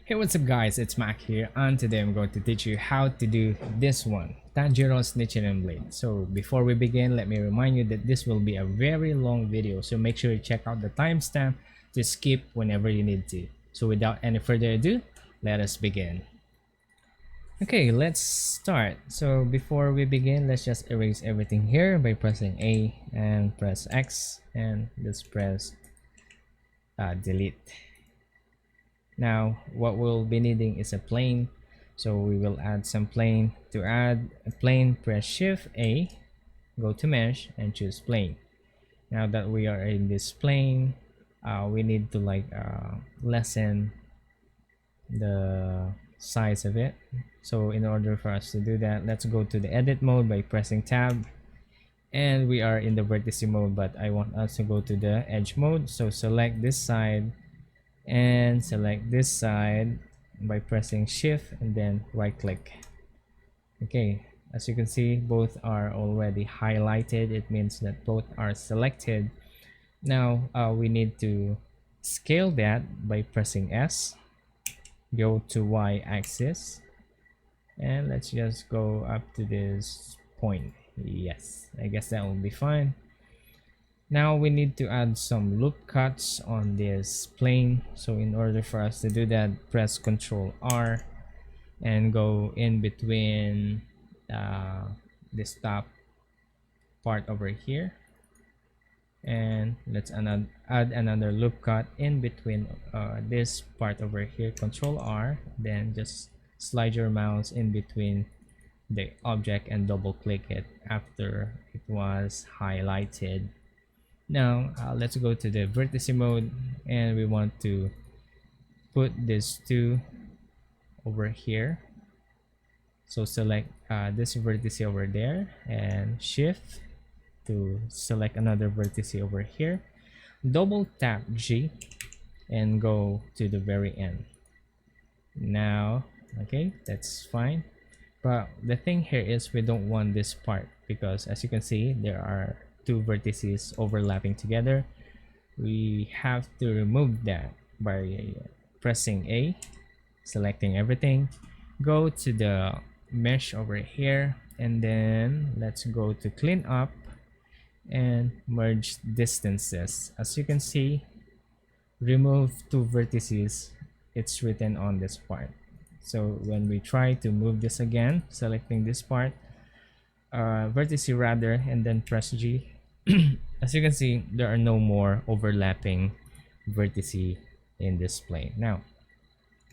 Hey, what's up guys, it's Mac here, and today I'm going to teach you how to do this one, Tanjiro's Nichirin blade. So before we begin, let me remind you that this will be a very long video, so make sure you check out the timestamp to skip whenever you need to. So without any further ado, let us begin. Okay, let's start. So before we begin, let's just erase everything here by pressing A and press X, and let's press delete. Now what we'll be needing is a plane, so we will add some plane. To add a plane, press shift A, go to mesh and choose plane. Now that we are in this plane, we need to lessen the size of it. So in order for us to do that, let's go to the edit mode by pressing tab, and we are in the vertex mode, but I want us to go to the edge mode. So select this side and select this side by pressing shift and then right click. Okay, as you can see, both are already highlighted. It means that both are selected. Now we need to scale that by pressing S, go to Y axis, and let's just go up to this point. Yes, I guess that will be fine. Now we need to add some loop cuts on this plane. So in order for us to do that, press Ctrl R and go in between this top part over here, and let's add another loop cut in between this part over here. Ctrl R, then just slide your mouse in between the object and double click it after it was highlighted. Now let's go to the vertex mode, and we want to put this two over here. So select this vertex over there and shift to select another vertex over here. Double tap G and go to the very end. Now okay, that's fine, but the thing here is we don't want this part, because as you can see there are two vertices overlapping together. We have to remove that by pressing A, selecting everything, go to the mesh over here, and then let's go to clean up and merge distances. As you can see, remove two vertices, it's written on this part. So when we try to move this again, selecting this part, vertex rather, and then press G, as you can see there are no more overlapping vertices in this plane. Now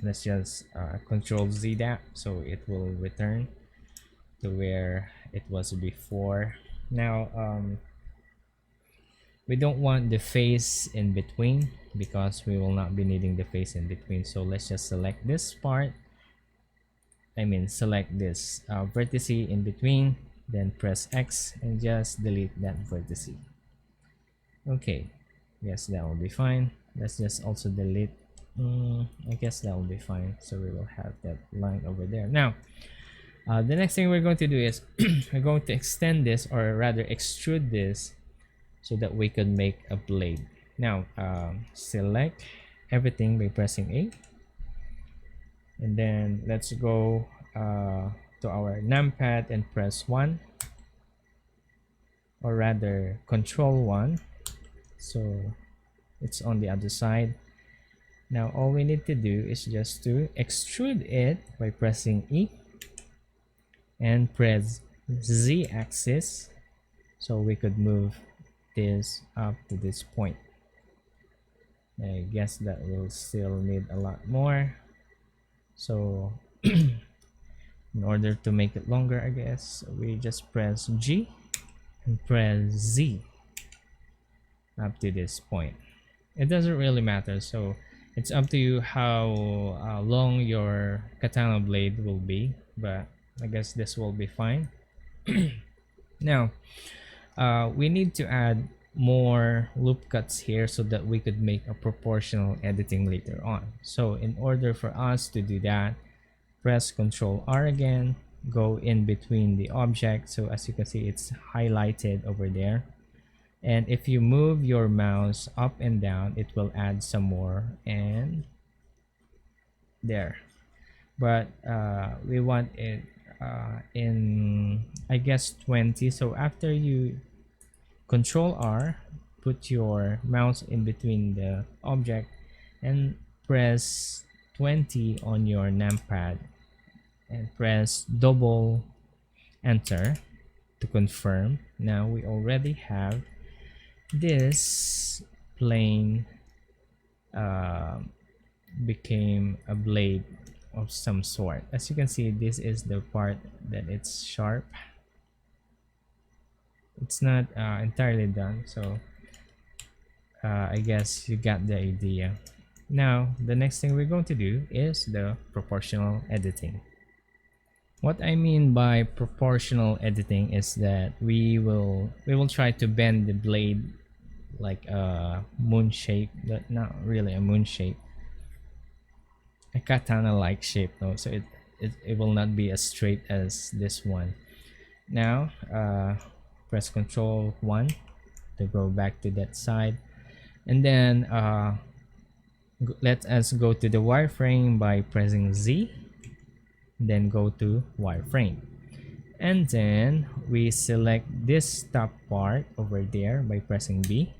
let's just Control Z that, so it will return to where it was before. Now we don't want the face in between, because we will not be needing the face in between. So let's just select this part, select this vertex in between, then press X and just delete that vertex. Okay, yes, that will be fine. Let's just also delete, I guess that will be fine, so we will have that line over there. Now the next thing we're going to do is we're going to extend this, or rather extrude this, so that we can make a blade. Now select everything by pressing A, and then let's go to our numpad and press 1, or rather Control 1, so it's on the other side. Now all we need to do is just to extrude it by pressing E and press Z axis, so we could move this up to this point. I guess that will still need a lot more, so in order to make it longer, I guess we just press G and press Z up to this point. It doesn't really matter, so it's up to you how long your katana blade will be, but I guess this will be fine. Now we need to add more loop cuts here, so that we could make a proportional editing later on. So in order for us to do that, press Ctrl R again, go in between the object. So as you can see, it's highlighted over there, and if you move your mouse up and down, it will add some more, and there, but we want it in, I guess, 20. So after you Control R, put your mouse in between the object and press 20 on your numpad and press double enter to confirm. Now we already have this plane became a blade of some sort. As you can see, this is the part that it's sharp. It's not entirely done, so I guess you got the idea. Now the next thing we're going to do is the proportional editing. What I mean by proportional editing is that we will try to bend the blade like a moon shape, but not really a moon shape, a katana like shape, no. So it will not be as straight as this one. Now press Control 1 to go back to that side, and then let us go to the wireframe by pressing Z, then go to wireframe, and then we select this top part over there by pressing B,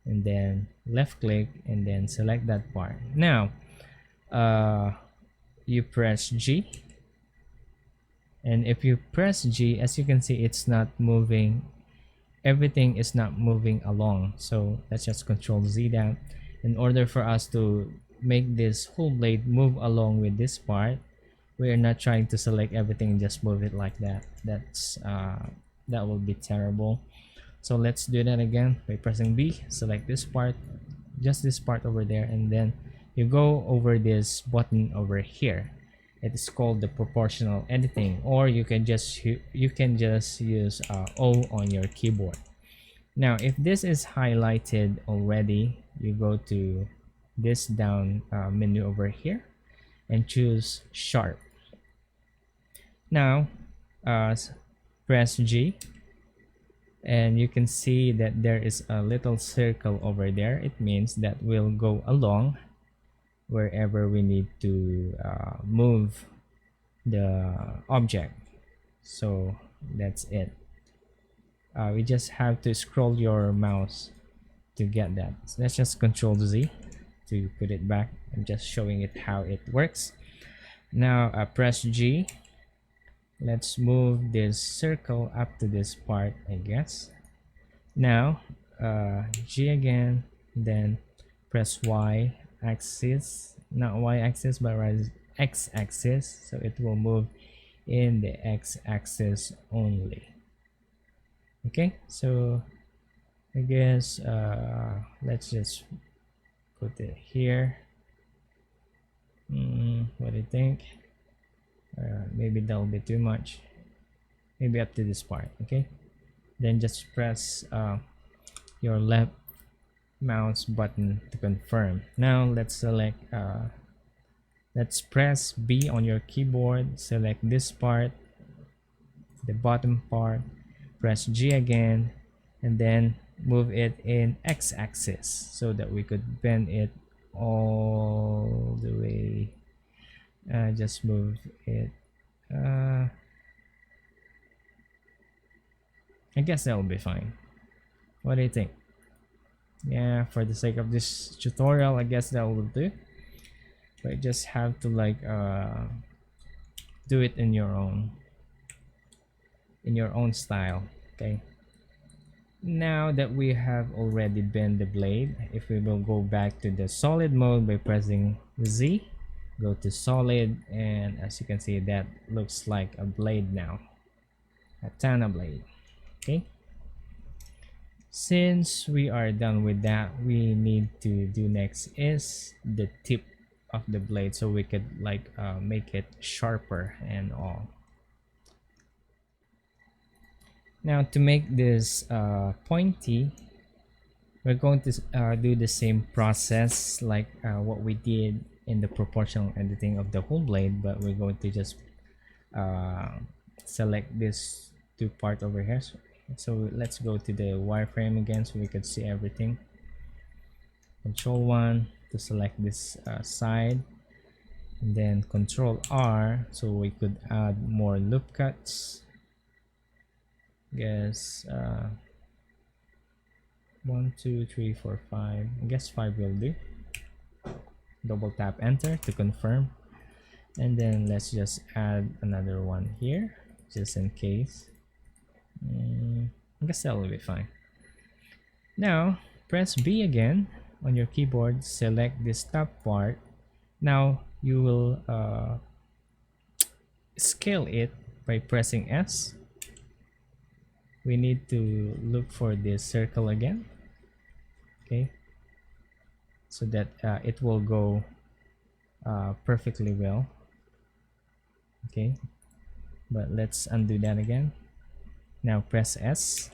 and then left click and then select that part. Now you press G, and if you press G, as you can see, it's not moving, everything is not moving along. So let's just Control Z down. In order for us to make this whole blade move along with this part, we are not trying to select everything and just move it like that. That will be terrible. So let's do that again by pressing B, select this part, just this part over there, and then you go over this button over here. It is called the proportional editing, or you can just use O on your keyboard. Now if this is highlighted already, you go to this down menu over here and choose sharp. Now press G, and you can see that there is a little circle over there. It means that we'll go along wherever we need to move the object. So that's it. We just have to scroll your mouse to get that. So let's just Control Z to put it back. I'm just showing it how it works. Now press G. Let's move this circle up to this part, I guess. Now G again, then press Y axis, not Y axis but rather X axis, so it will move in the X axis only. Okay, so I guess let's just put it here. What do you think? Maybe that'll be too much, maybe up to this part. Okay, then just press your left mouse button to confirm. Now let's select let's press B on your keyboard, select this part, the bottom part, press G again, and then move it in X axis so that we could bend it all the way. Just move it, I guess that will be fine. What do you think? Yeah, for the sake of this tutorial, I guess that will do. But you just have to like do it in your own style. Okay, now that we have already bent the blade, if we will go back to the solid mode by pressing Z, go to solid, and as you can see, that looks like a blade now, a katana blade. Okay, since we are done with that, we need to do next is the tip of the blade, so we could like make it sharper and all. Now to make this pointy, we're going to do the same process like what we did in the proportional editing of the whole blade, but we're going to just select this two part over here. So let's go to the wireframe again so we can see everything. Control 1 to select this side, and then Control R, so we could add more loop cuts. Guess 1 2 3 4 5, I guess 5 will do. Double tap enter to confirm, and then let's just add another one here just in case. I guess that will be fine. Now press B again on your keyboard, select this top part. Now you will scale it by pressing S. We need to look for this circle again, okay, so that it will go perfectly well, okay. But let's undo that again. Now press S.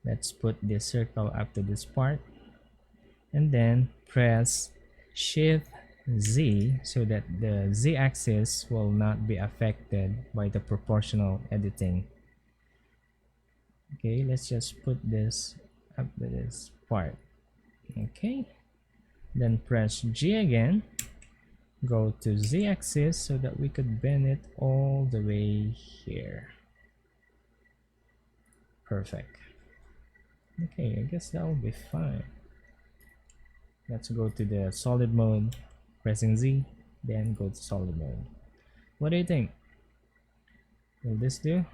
Let's put this circle up to this part, and then press Shift Z so that the Z axis will not be affected by the proportional editing. Okay, let's just put this up to this part. Okay, then press G again, go to Z axis so that we could bend it all the way here. Perfect. Okay, I guess that will be fine. Let's go to the solid mode, pressing Z, then go to solid mode. What do you think? Will this do?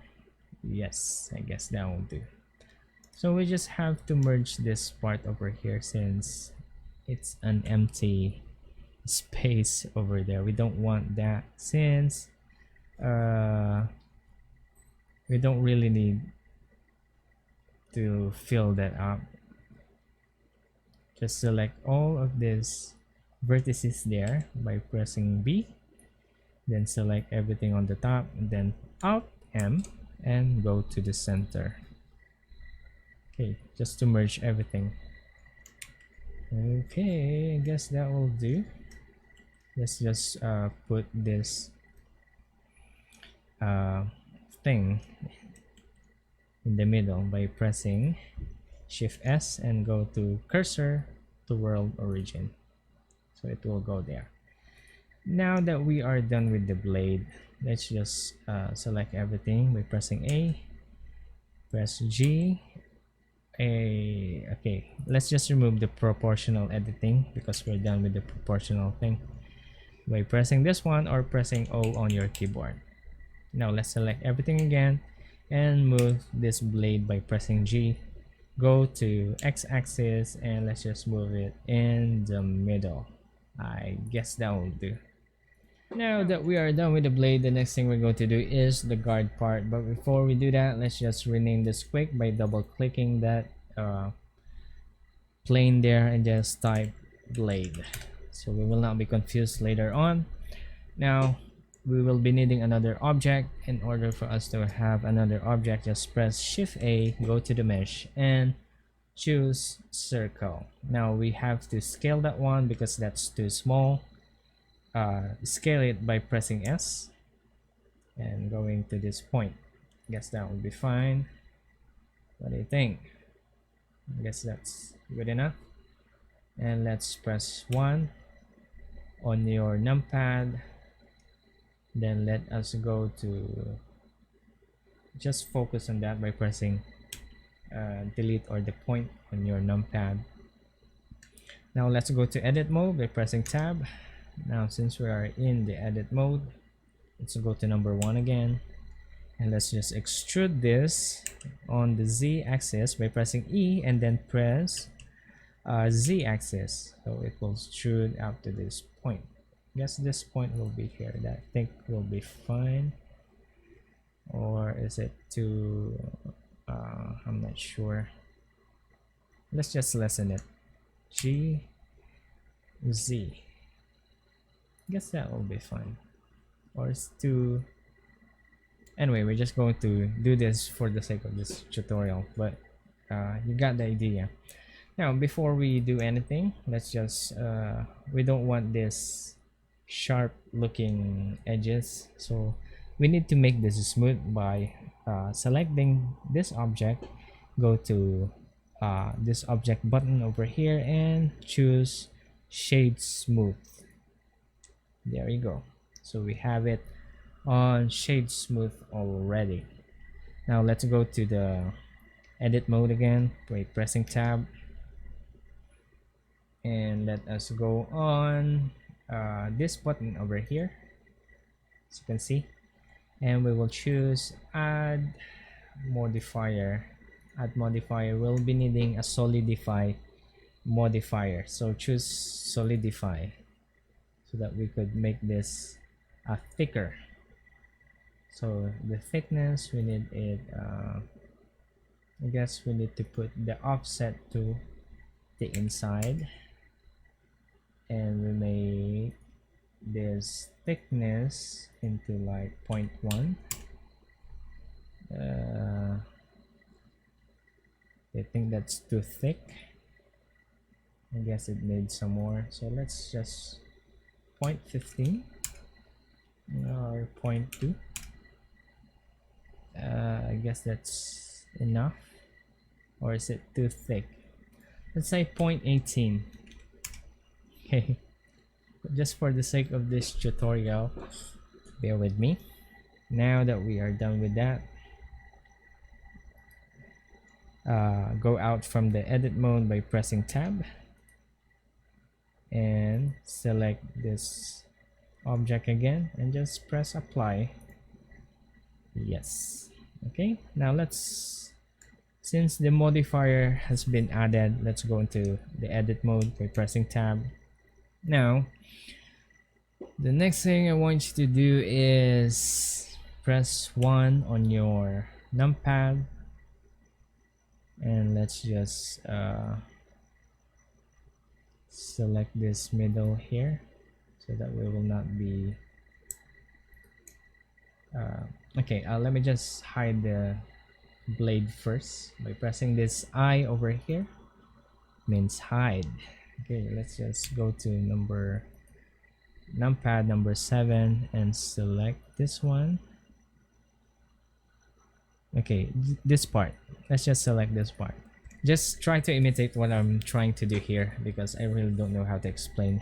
Yes, I guess that will do. So we just have to merge this part over here since it's an empty space over there. We don't want that since we don't really need to fill that up. Just select all of these vertices there by pressing B, then select everything on the top, and then Alt M and go to the center. Okay, just to merge everything. Okay, I guess that will do. Let's just put this thing in the middle by pressing Shift S and go to cursor to world origin, so it will go there. Now that we are done with the blade, let's just select everything by pressing A, press G, A. Okay, let's just remove the proportional editing because we're done with the proportional thing by pressing this one or pressing O on your keyboard. Now let's select everything again and move this blade by pressing G, go to X-axis, and let's just move it in the middle. I guess that will do. Now that we are done with the blade, the next thing we're going to do is the guard part. But before we do that, let's just rename this quick by double clicking that plane there and just type blade, so we will not be confused later on. Now we will be needing another object. In order for us to have another object, just press Shift A, go to the mesh and choose circle. Now we have to scale that one because that's too small. Scale it by pressing S and going to this point. Guess that will be fine. What do you think? I guess that's good enough. And let's press 1 on your numpad. Then let us go to just focus on that by pressing delete or the point on your numpad. Now let's go to edit mode by pressing tab. Now since we are in the edit mode, let's go to number 1 again, and let's just extrude this on the Z axis by pressing E and then press Z axis, so it will extrude up to this point. Guess this point will be here. That I think will be fine, or is it too I'm not sure. Let's just lessen it. G Z, guess that will be fine, or it's too. Anyway, we're just going to do this for the sake of this tutorial, but you got the idea. Now before we do anything, let's just we don't want this sharp looking edges, so we need to make this smooth by selecting this object, go to this object button over here and choose shade smooth. There you go. So we have it on shade smooth already. Now let's go to the edit mode again by pressing tab, and let us go on this button over here, as you can see, and we will choose add modifier. Add modifier, we'll be needing a solidify modifier, so choose solidify so that we could make this thicker. So the thickness, we need it I guess we need to put the offset to the inside, and we make this thickness into like 0.1. I think that's too thick. I guess it needs some more, so let's just 0.15 or 0.2. I guess that's enough, or is it too thick? Let's say 0.18. Okay, just for the sake of this tutorial, bear with me. Now that we are done with that, go out from the edit mode by pressing tab and select this object again and just press apply. Yes. Okay, now since the modifier has been added, let's go into the edit mode by pressing tab. Now the next thing I want you to do is press 1 on your numpad, and let's just select this middle here so that we will not be okay, let me just hide the blade first by pressing this I over here, means hide. Okay, let's just go to numpad number 7 and select this one. Okay, this part, let's just select this part. Just try to imitate what I'm trying to do here, because I really don't know how to explain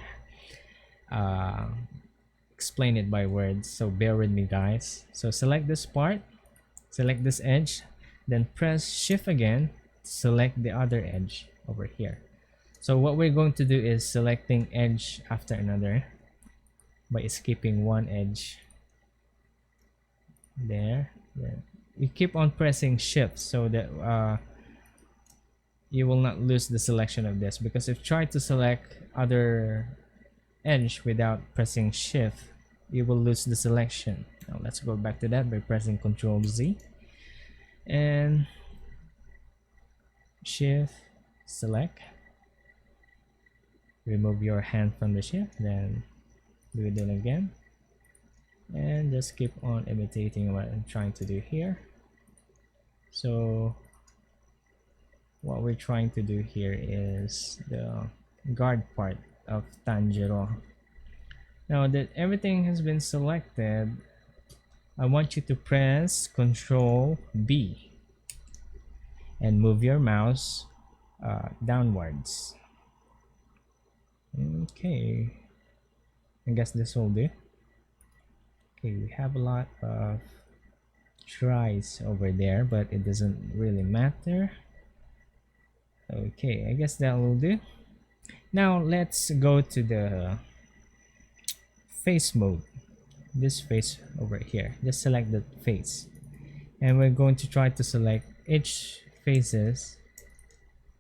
it by words, so bear with me guys. So select this part, select this edge, then press shift again, select the other edge over here. So what we're going to do is selecting edge after another by skipping one edge. There. You keep on pressing shift so that you will not lose the selection of this, because if you try to select other edge without pressing shift, you will lose the selection. Now let's go back to that by pressing Ctrl Z and shift, select, remove your hand from the shift, then do it again, and just keep on imitating what I'm trying to do here. So what we're trying to do here is the guard part of Tanjiro. Now that everything has been selected, I want you to press Ctrl B and move your mouse downwards. Okay, I guess this will do. Okay, we have a lot of tries over there, but it doesn't really matter. Okay, I guess that will do. Now let's go to the face mode. This face over here, just select the face, and we're going to try to select each faces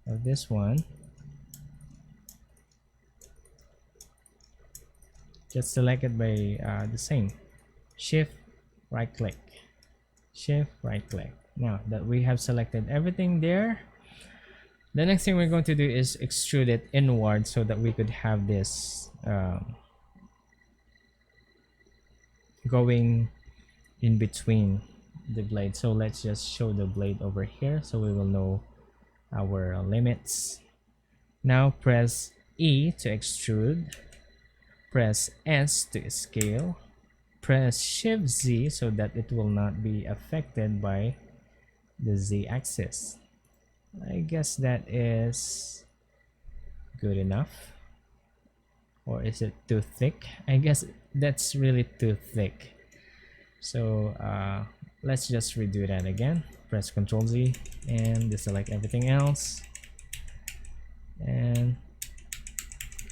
of this one. Just select it by the same shift right click, shift right click. Now that we have selected everything there, the next thing we're going to do is extrude it inward so that we could have this going in between the blade. So let's just show the blade over here so we will know our limits. Now press E to extrude, press S to scale, press Shift Z so that it will not be affected by the Z axis. I guess that is good enough. or is it too thick? I guess that's really too thick. So let's just redo that again. Press Ctrl Z and deselect everything else. And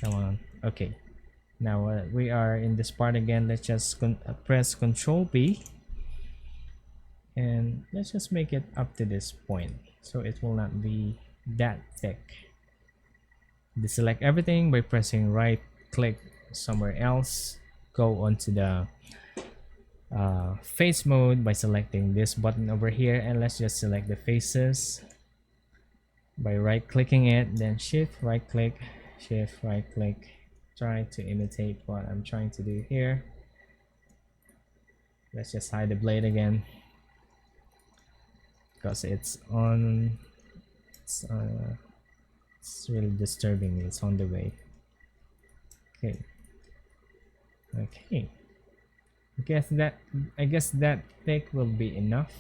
come on. Okay. Now we are in this part again. Let's just press Ctrl B. And let's just make it up to this point. So it will not be that thick. Deselect everything by pressing right click somewhere else. Go onto the face mode by selecting this button over here, and let's just select the faces by right clicking it, then shift right click, try to imitate what I'm trying to do here. Let's just hide the blade again because it's really disturbing me. It's on the way. Okay. I guess that thick will be enough.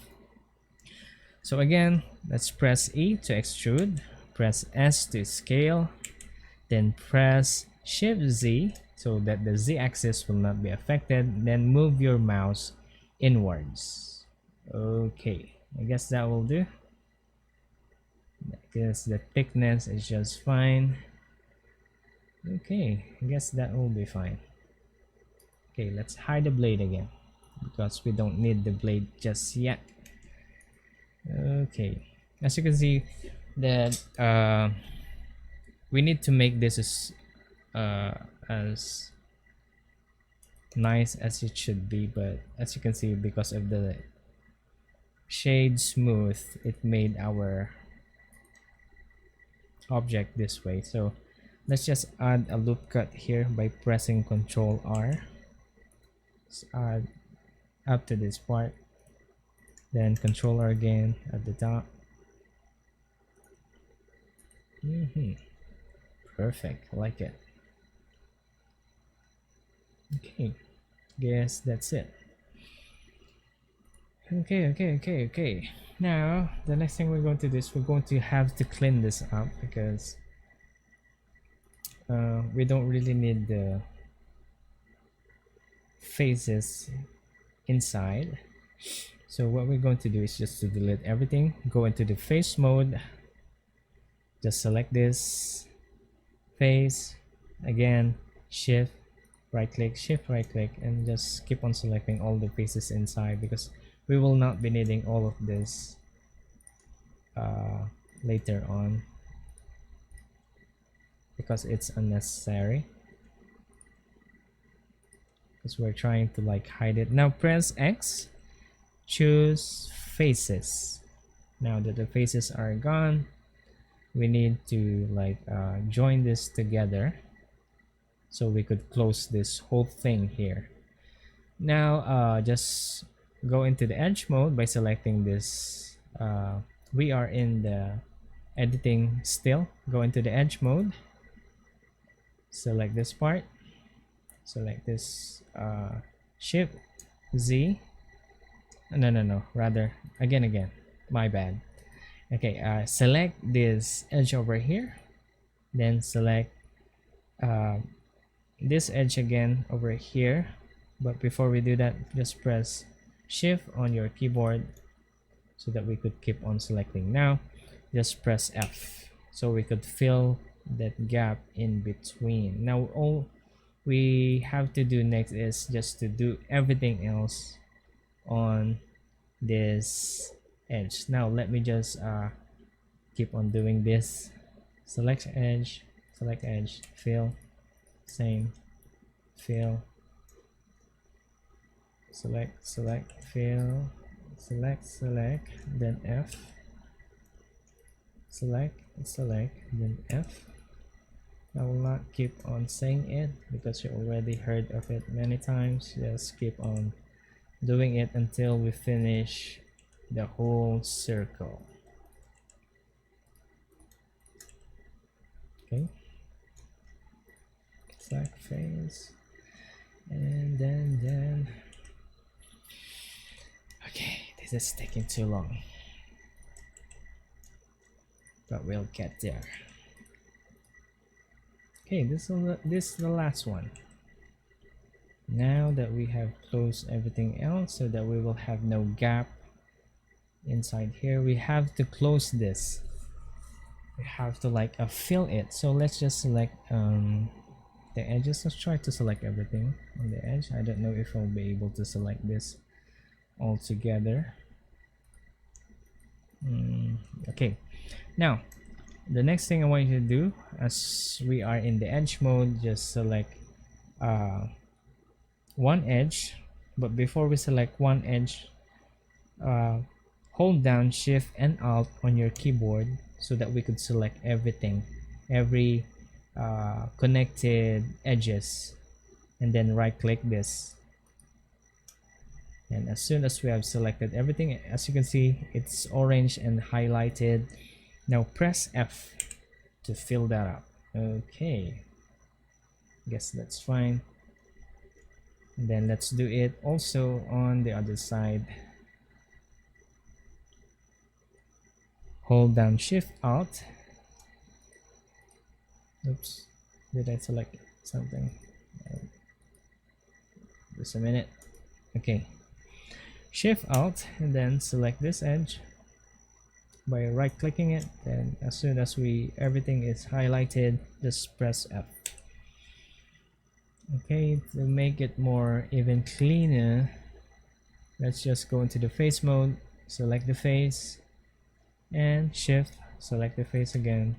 So again, let's press E to extrude, press S to scale, then press Shift Z so that the Z axis will not be affected, then move your mouse inwards. Okay, I guess that will do. I guess the thickness is just fine. Okay, I guess that will be fine. Okay, let's hide the blade again because we don't need the blade just yet. Okay, as you can see that we need to make this as nice as it should be, but as you can see, because of the shade smooth, it made our object this way. So let's just add a loop cut here by pressing Ctrl R. Let's add up to this part, then Ctrl R again at the top. Perfect, I like it. Okay, guess that's it. Okay. Now the next thing we're going to do is we're going to have to clean this up because we don't really need the faces inside. So what we're going to do is just to delete everything, go into the face mode, just select this face again, shift right click, and just keep on selecting all the faces inside because we will not be needing all of this later on because it's unnecessary, because we're trying to like hide it. Now press X, choose faces. Now that the faces are gone, we need to like join this together so we could close this whole thing here. Now just go into the edge mode by selecting this. We are in the editing still. Go into the edge mode, select this part, select this shift Z. No, rather again, my bad. Okay, select this edge over here, then select this edge again over here. But before we do that, just press shift on your keyboard so that we could keep on selecting. Now just press F so we could fill that gap in between. Now all we have to do next is just to do everything else on this edge. Now let me just keep on doing this. Select edge, fill, same, fill, select, fill, select, then F, select, then F. I will not keep on saying it because you already heard of it many times. Just keep on doing it until we finish the whole circle. Okay, select face, and then okay, this is taking too long, but we'll get there. Okay, this is the last one. Now that we have closed everything else so that we will have no gap inside here, we have to close this. We have to like fill it. So let's just select the edges. Let's try to select everything on the edge. I don't know if I'll be able to select this all together. Okay, now the next thing I want you to do, as we are in the edge mode, just select one edge. But before we select one edge, hold down Shift and Alt on your keyboard so that we could select everything, every connected edges, and then right click this. And as soon as we have selected everything, as you can see, it's orange and highlighted. Now press F to fill that up. Okay, guess that's fine. And then let's do it also on the other side. Hold down Shift Alt. Oops, did I select something? Just a minute. Okay, Shift Alt and then select this edge by right clicking it. Then as soon as everything is highlighted, just press F. Okay, to make it more even cleaner, let's just go into the face mode, select the face, and Shift, select the face again.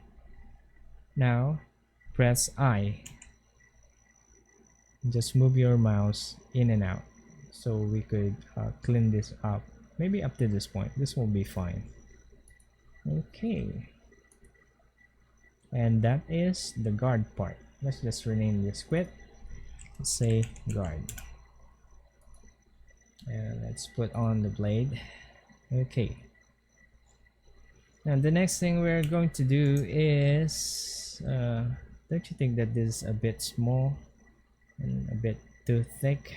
Now press I. Just move your mouse in and out so we could clean this up. Maybe up to this point, this will be fine. Okay, and that is the guard part. Let's just rename this quit. Let's say guard, and let's put on the blade. Okay, and the next thing we're going to do is don't you think that this is a bit small and a bit too thick?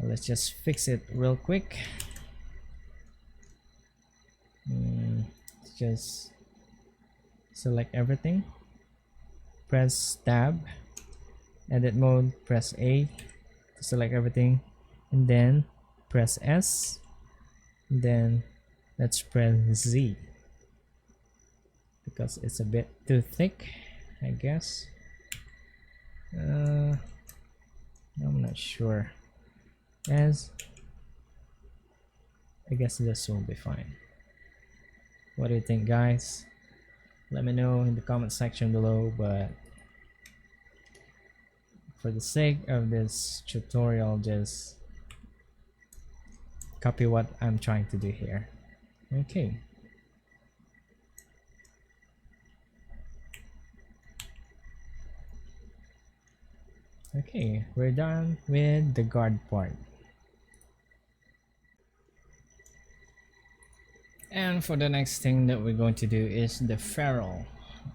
Let's just fix it real quick. Just select everything, press tab, edit mode, press A to select everything, and then press S, and then let's press Z because it's a bit too thick, I guess. I'm not sure. As I guess this will be fine. What do you think, guys? Let me know in the comment section below, but for the sake of this tutorial, just copy what I'm trying to do here. Okay. Okay, we're done with the guard part. And for the next thing that we're going to do is the ferrule,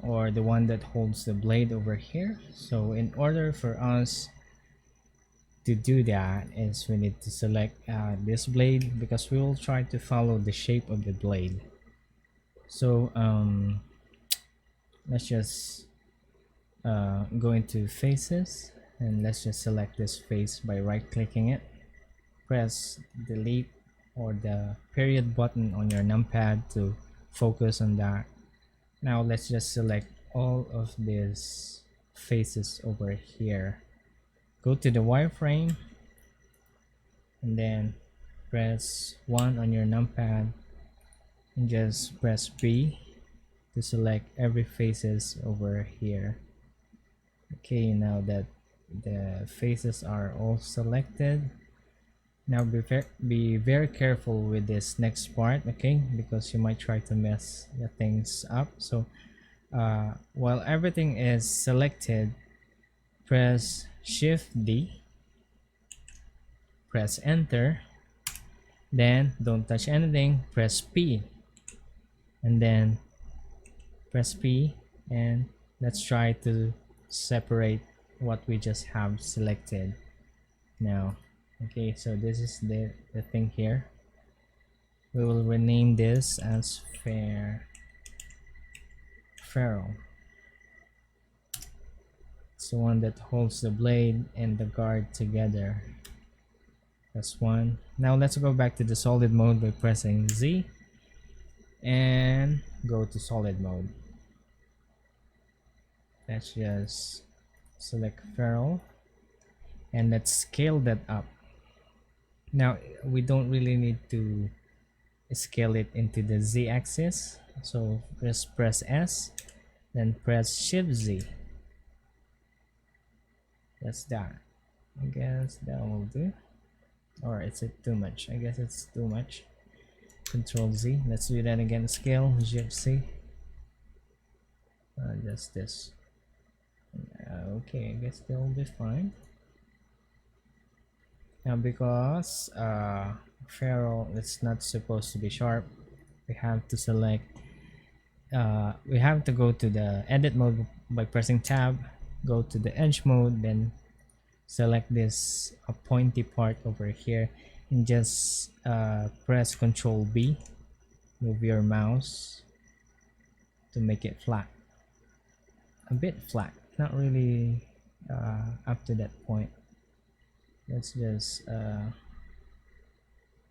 or the one that holds the blade over here. So in order for us to do that is we need to select this blade, because we will try to follow the shape of the blade. So let's just go into faces, and let's just select this face by right clicking it, press delete or the period button on your numpad to focus on that. Now let's just select all of these faces over here, go to the wireframe, and then press 1 on your numpad and just press B to select every faces over here. Okay, now that the faces are all selected, now be very careful with this next part, okay, because you might try to mess the things up. So while everything is selected, press Shift D, press enter, then don't touch anything, press P, and then press P, and let's try to separate what we just have selected now. Okay, so this is the thing here. We will rename this as ferrule. It's the one that holds the blade and the guard together. That's one. Now let's go back to the solid mode by pressing Z and go to solid mode. Let's just select ferrule and let's scale that up. Now we don't really need to scale it into the Z axis, so just press S, then press Shift Z. That's that. I guess that will do. Or is it too much? I guess it's too much. Control Z. Let's do that again. Scale, Shift C. Just this. Okay, I guess that will be fine. Now because ferrule is not supposed to be sharp, we have to select. We have to go to the edit mode by pressing tab. Go to the edge mode, then select this pointy part over here and just press Ctrl B. Move your mouse to make it flat, a bit flat, not really up to that point. Let's just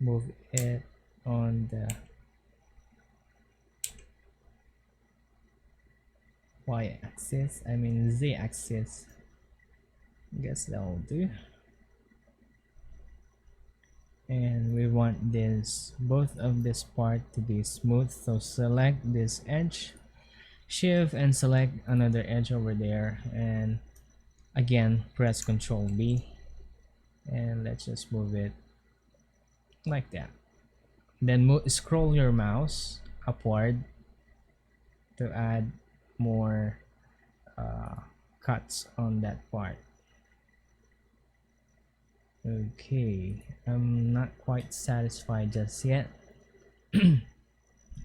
move it on the y-axis, I mean z-axis. I guess that will do. And we want this, both of this part to be smooth, so select this edge, shift and select another edge over there, and again press Ctrl B, and let's just move it like that. Then scroll your mouse upward to add more cuts on that part. Okay, I'm not quite satisfied just yet.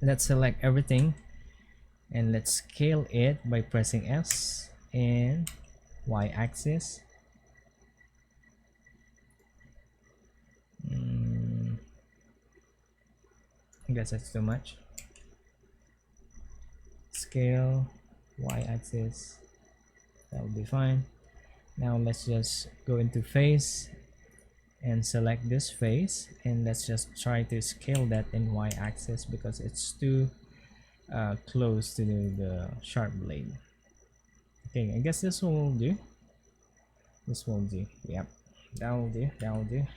Let's select everything and let's scale it by pressing S and y-axis. I guess that's too much. Scale, y-axis, that will be fine. Now let's just go into face and select this face, and let's just try to scale that in y-axis because it's too close to the sharp blade. Okay, I guess this will do. This will do. Yep, that will do. That will do.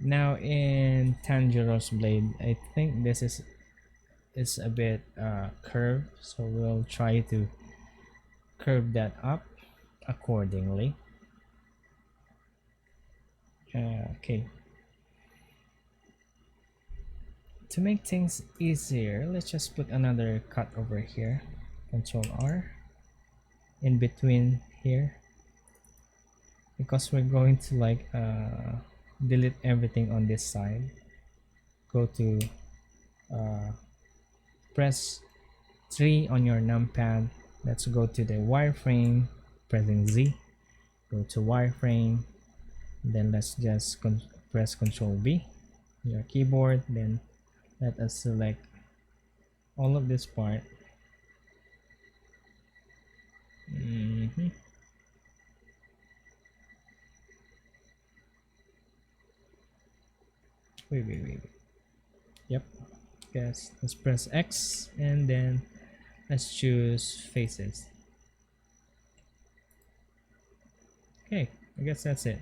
Now in Tanjiro's blade, I think this is a bit curved, so we'll try to curve that up accordingly. Okay, to make things easier, let's just put another cut over here. Control R in between here, because we're going to like delete everything on this side. Go to press 3 on your numpad. Let's go to the wireframe, pressing Z, go to wireframe, then let's just press Ctrl B on your keyboard, then let us select all of this part. Wait. Yep. Yes, let's press X and then let's choose faces. Okay, I guess that's it.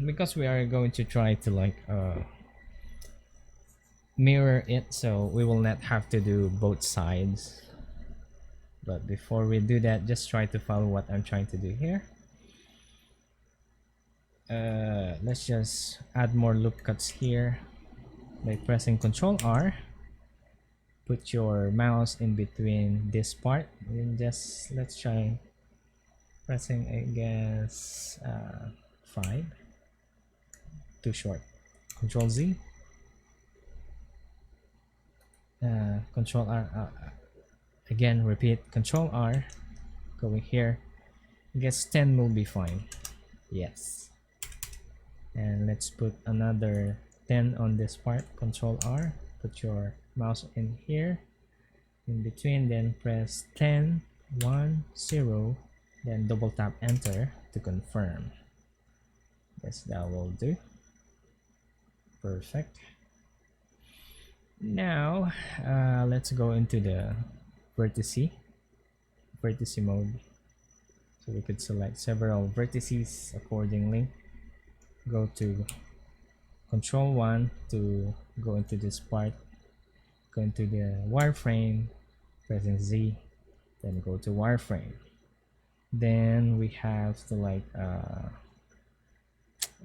Because we are going to try to like mirror it, so we will not have to do both sides. But before we do that, just try to follow what I'm trying to do here. Let's just add more loop cuts here by pressing Ctrl R. Put your mouse in between this part and just let's try pressing, I guess 5. Too short. Ctrl Z, Ctrl R, again repeat Ctrl R, going here. I guess 10 will be fine. Yes, and let's put another 10 on this part. Ctrl R, put your mouse in here, in between, then press 10 1 0, then double tap enter to confirm. Yes, that will do. Perfect. Now let's go into the vertice mode, so we could select several vertices accordingly. Go to Control 1 to go into this part, go into the wireframe, pressing Z, then go to wireframe. Then we have to like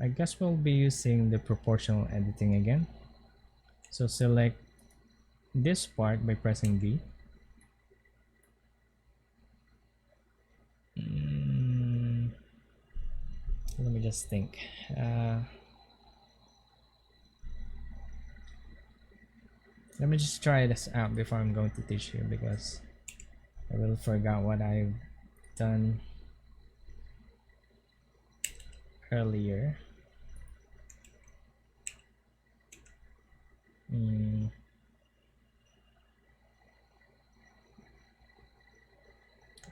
I guess we'll be using the proportional editing again. So select this part by pressing B. Let me just think. Let me just try this out before I'm going to teach you, because I really forgot what I've done earlier.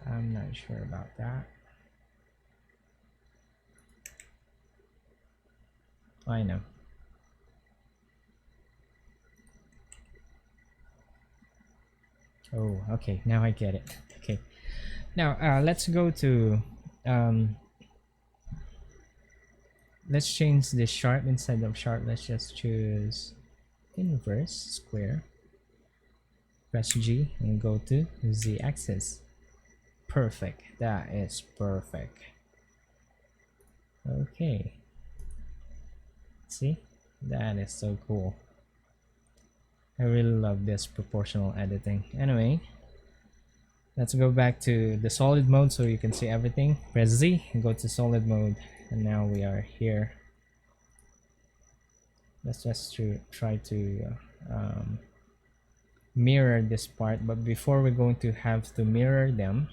I'm not sure about that. I know. Oh, okay, now I get it. Okay, now let's go to let's change the sharp. Instead of sharp, let's just choose inverse square. Press G and go to Z axis. Perfect, that is perfect. Okay, see, that is so cool. I really love this proportional editing. Anyway, let's go back to the solid mode so you can see everything. Press Z and go to solid mode, and now we are here. Let's just try to mirror this part, but before we're going to have to mirror them,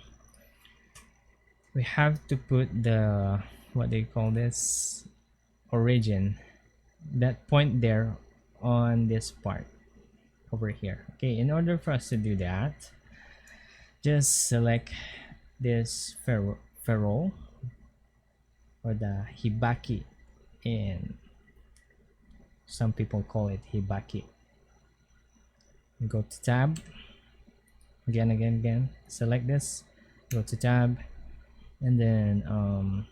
we have to put the, what do you call this, origin, that point there on this part over here. Okay, in order for us to do that, just select this ferrule or the hibaki, and some people call it hibaki. Go to tab again, select this, go to tab, and then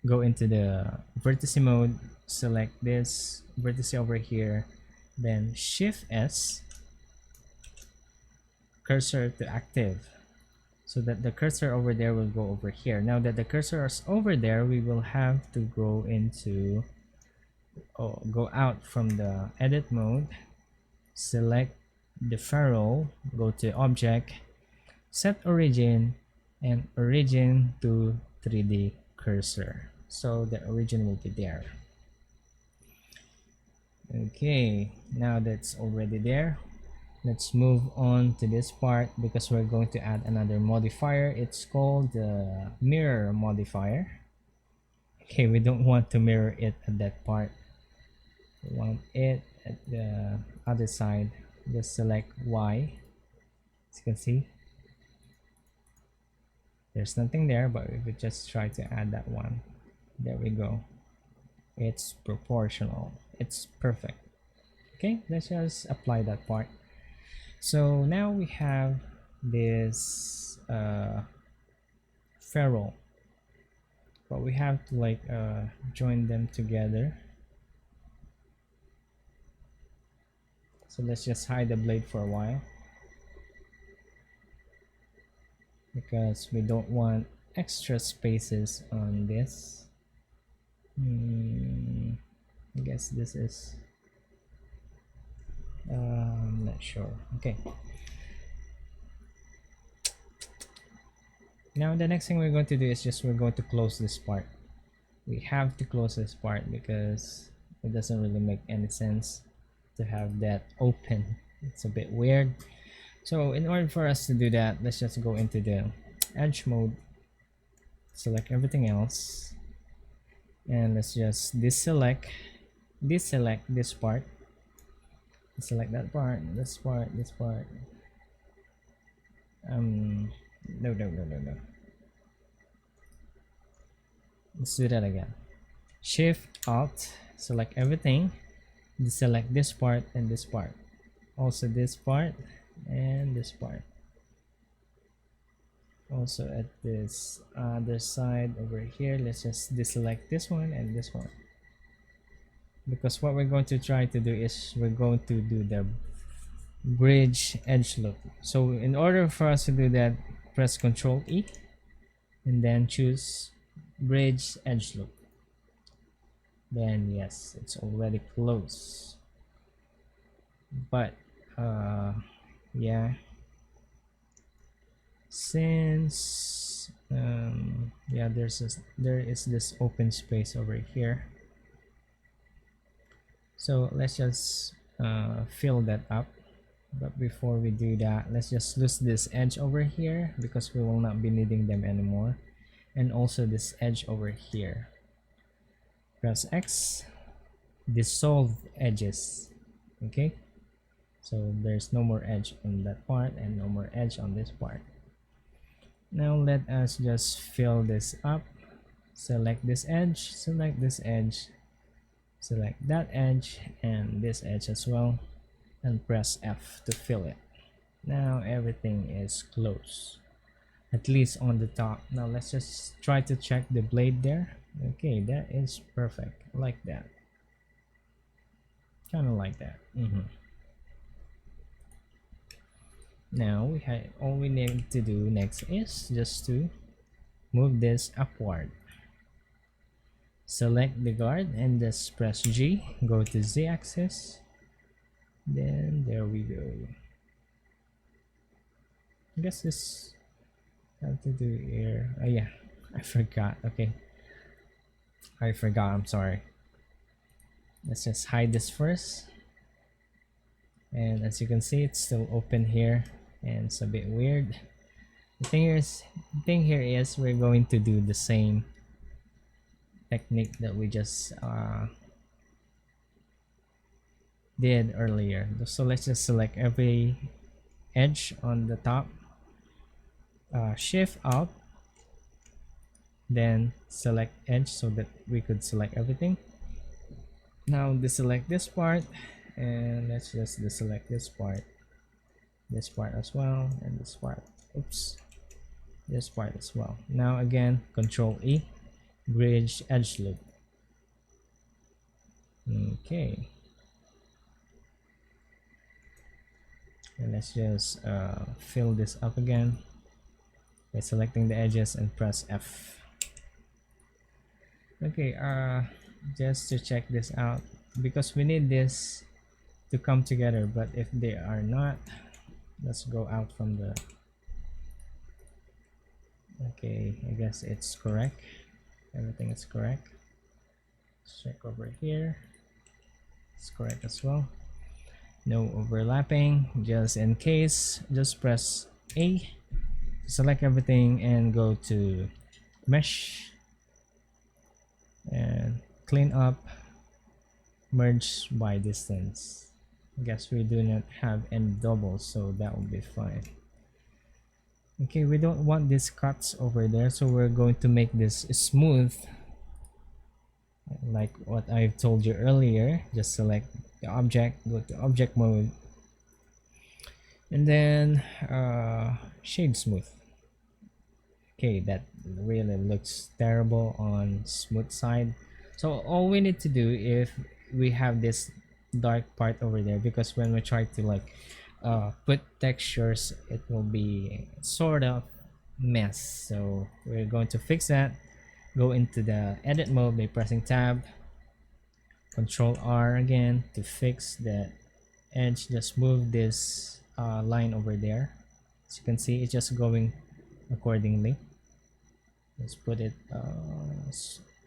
go into the vertice mode, select this vertice over here, then Shift S, cursor to active, so that the cursor over there will go over here. Now that the cursor is over there, we will have to go into go out from the edit mode, select the ferrule, go to object, set origin, and origin to 3D cursor, so the origin will be there. Okay, now that's already there, let's move on to this part, because we're going to add another modifier. It's called the mirror modifier. Okay, we don't want to mirror it at that part, we want it at the other side. Just select Y. As you can see, there's nothing there, but if we just try to add that one, there we go, it's proportional, it's perfect. Okay, let's just apply that part. So now we have this ferrule, but we have to like join them together. So let's just hide the blade for a while, because we don't want extra spaces on this. I guess this is I'm not sure. Okay, now the next thing we're going to do is just we're going to close this part. We have to close this part because it doesn't really make any sense to have that open. It's a bit weird. So in order for us to do that, let's just go into the edge mode, select everything else, and let's just deselect this part, Select that part, this part, this part. No, no, no, no, no. Let's do that again. Shift Alt, select everything, deselect this part and this part, also this part and this part, also at this other side over here. Let's just deselect this one and this one, because what we're going to try to do is we're going to do the bridge edge loop. So in order for us to do that, press Ctrl E and then choose bridge edge loop. Then yes, it's already close. But yeah, since yeah, there is this open space over here, so let's just fill that up. But before we do that, let's just lose this edge over here because we will not be needing them anymore, and also this edge over here. Press X, dissolve edges. Okay, so there's no more edge on that part and no more edge on this part. Now let us just fill this up. Select this edge, select this edge, select that edge and this edge as well, and press F to fill it. Now everything is close, at least on the top. Now let's just try to check the blade there. Okay, that is perfect, like that, kind of like that. Now all we need to do next is just to move this upward. Select the guard and just press G, go to Z axis, then there we go. I guess this have to do here. Oh yeah, I forgot. Okay, I forgot, I'm sorry. Let's just hide this first, and as you can see, it's still open here and it's a bit weird. The thing here is we're going to do the same technique that we just did earlier. So let's just select every edge on the top, shift Alt, then select edge so that we could select everything. Now deselect this part, and let's just deselect this part as well, and this part, oops, this part as well. Now again, Control E, bridge edge loop. Okay, and let's just fill this up again by selecting the edges and press F. Okay, just to check this out, because we need this to come together, but if they are not, let's go out from the, okay, I guess it's correct, everything is correct. Let's check over here, it's correct as well, no overlapping. Just in case, just press A, select everything and go to mesh and clean up, merge by distance. I guess we do not have any doubles, so that will be fine. Okay, we don't want these cuts over there, so we're going to make this smooth like what I've told you earlier. Just select the object, go to object mode, and then shade smooth. Okay, that really looks terrible on smooth side. So all we need to do, if we have this dark part over there, because when we try to like put textures, it will be sort of mess. So we're going to fix that. Go into the edit mode by pressing tab, Control R again to fix the edge. Just move this line over there. As you can see, it's just going accordingly. Let's put it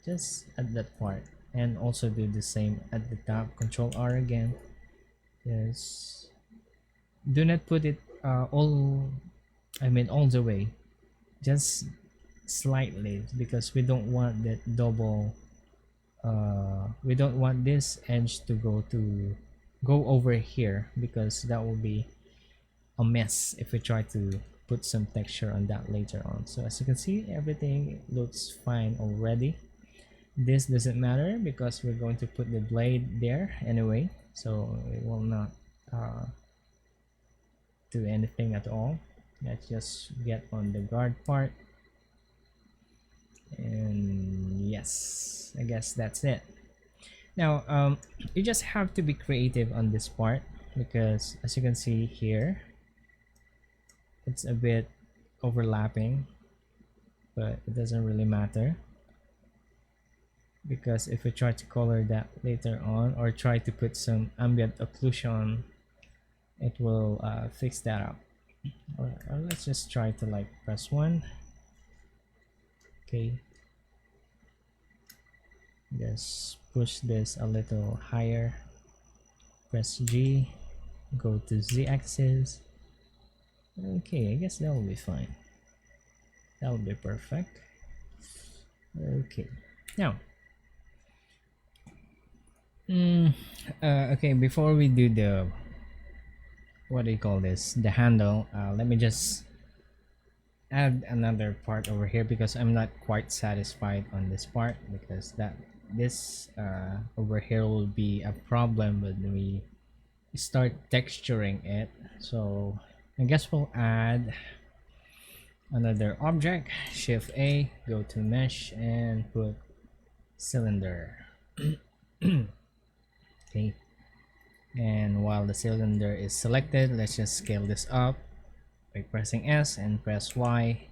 just at that part, and also do the same at the top. Control R again. Yes, do not put it all the way, just slightly, because we don't want that double, we don't want this edge to go to go over here, because that will be a mess if we try to put some texture on that later on. So as you can see, everything looks fine already. This doesn't matter because we're going to put the blade there anyway, so it will not do anything at all. Let's just get on the guard part, and yes, I guess that's it. Now you just have to be creative on this part, because as you can see here, it's a bit overlapping, but it doesn't really matter, because if we try to color that later on or try to put some ambient occlusion, it will fix that up. Or let's just try to like press 1. Okay, just push this a little higher, press G, go to Z axis. Okay, I guess that will be fine. That will be perfect. Okay, now okay, before we do the, what do you call this, the handle, let me just add another part over here, because I'm not quite satisfied on this part, because this over here will be a problem when we start texturing it. So I guess we'll add another object, shift A, go to mesh and put cylinder. Okay, and while the cylinder is selected, let's just scale this up by pressing S and press Y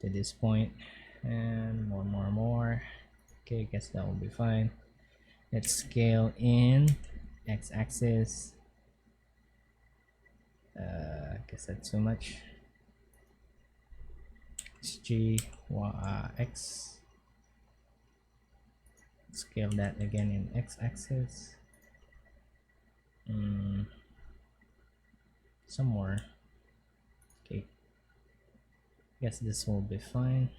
to this point, and more. Okay, I guess that will be fine. Let's scale in x-axis. I guess that's too much. G, Y, X. Scale that again in x-axis. Some more. Okay, guess this will be fine.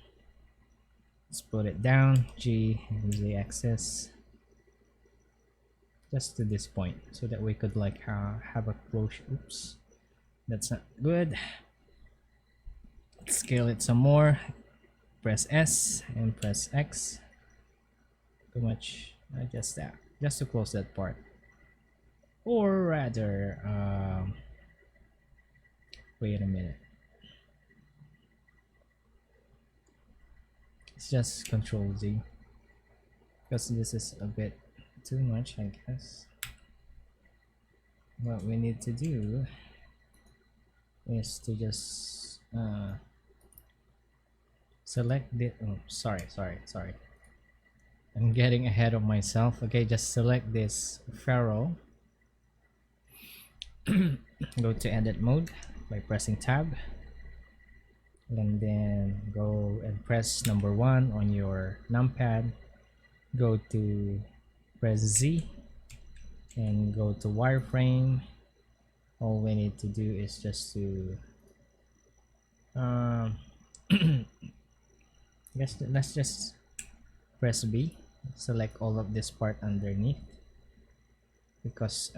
Let's put it down, G and Z axis, just to this point, so that we could like have a closure. Oops, that's not good. Let's scale it some more, press S and press X. Too much. Adjust that, just to close that part. Or rather, wait a minute, it's just Control Z, because this is a bit too much, I guess. What we need to do is to just select the, oh, sorry, I'm getting ahead of myself. Okay, just select this ferrule, go to edit mode by pressing tab, and then go and press number 1 on your numpad, go to press Z and go to wireframe. All we need to do is just to let's just press B, select all of this part underneath, because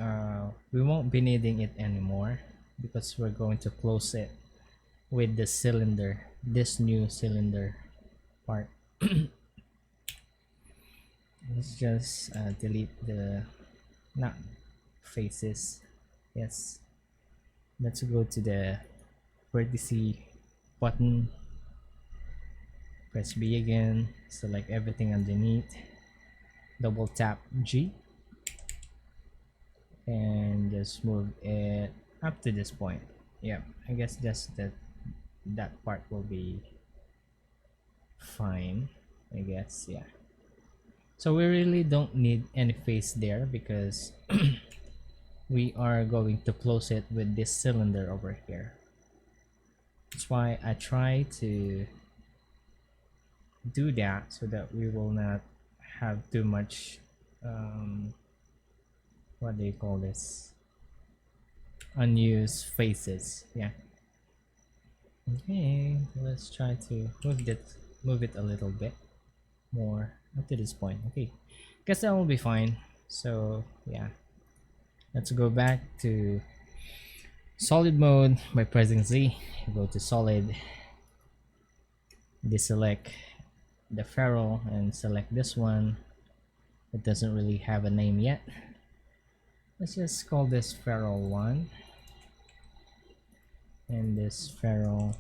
we won't be needing it anymore, because we're going to close it with the cylinder, this new cylinder part. Let's just delete the not faces. Yes, let's go to the vertice button, press B again, select everything underneath, double tap G, and just move it up to this point. Yeah, I guess just that part will be fine, I guess. Yeah, so we really don't need any face there, because we are going to close it with this cylinder over here. That's why I try to do that, so that we will not have too much what do you call this, unused faces. Yeah, okay, let's try to move it a little bit more up to this point. Okay, guess that will be fine. So yeah, Let's go back to solid mode by pressing Z. Go to solid, deselect the ferrule and select this one. It doesn't really have a name yet. Let's just call this ferrule 1 and this ferrule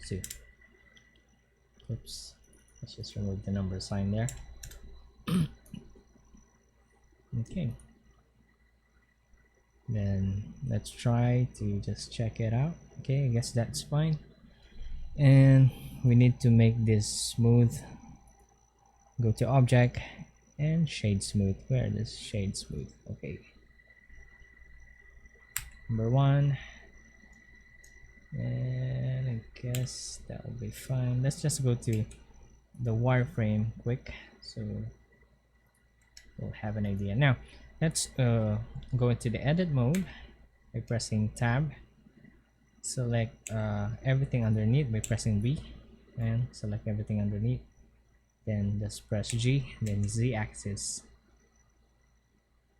2. Oops, let's just remove the number sign there. Okay, then let's try to just check it out. Okay, I guess that's fine, and we need to make this smooth. Go to object and shade smooth. Where is shade smooth? Okay, number 1, and I guess that will be fine. Let's just go to the wireframe quick so we'll have an idea. Now let's go into the edit mode by pressing tab, select everything underneath by pressing B, and select everything underneath, then just press G, then Z axis.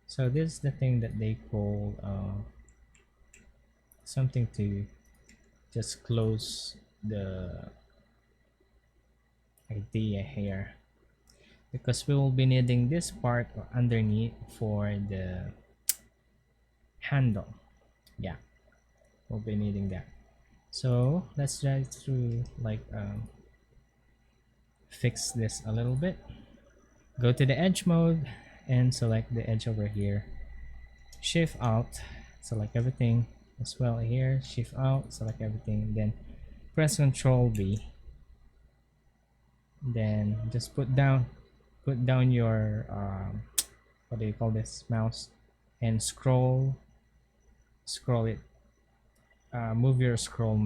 So this is the thing that they call something to just close the idea here, because we will be needing this part underneath for the handle. Yeah, we'll be needing that. So let's try to like fix this a little bit. Go to the edge mode and select the edge over here, shift out, select everything as well here, shift out, select everything, then press Ctrl B, then just put down your what do you call this, mouse, and scroll it, move your scroll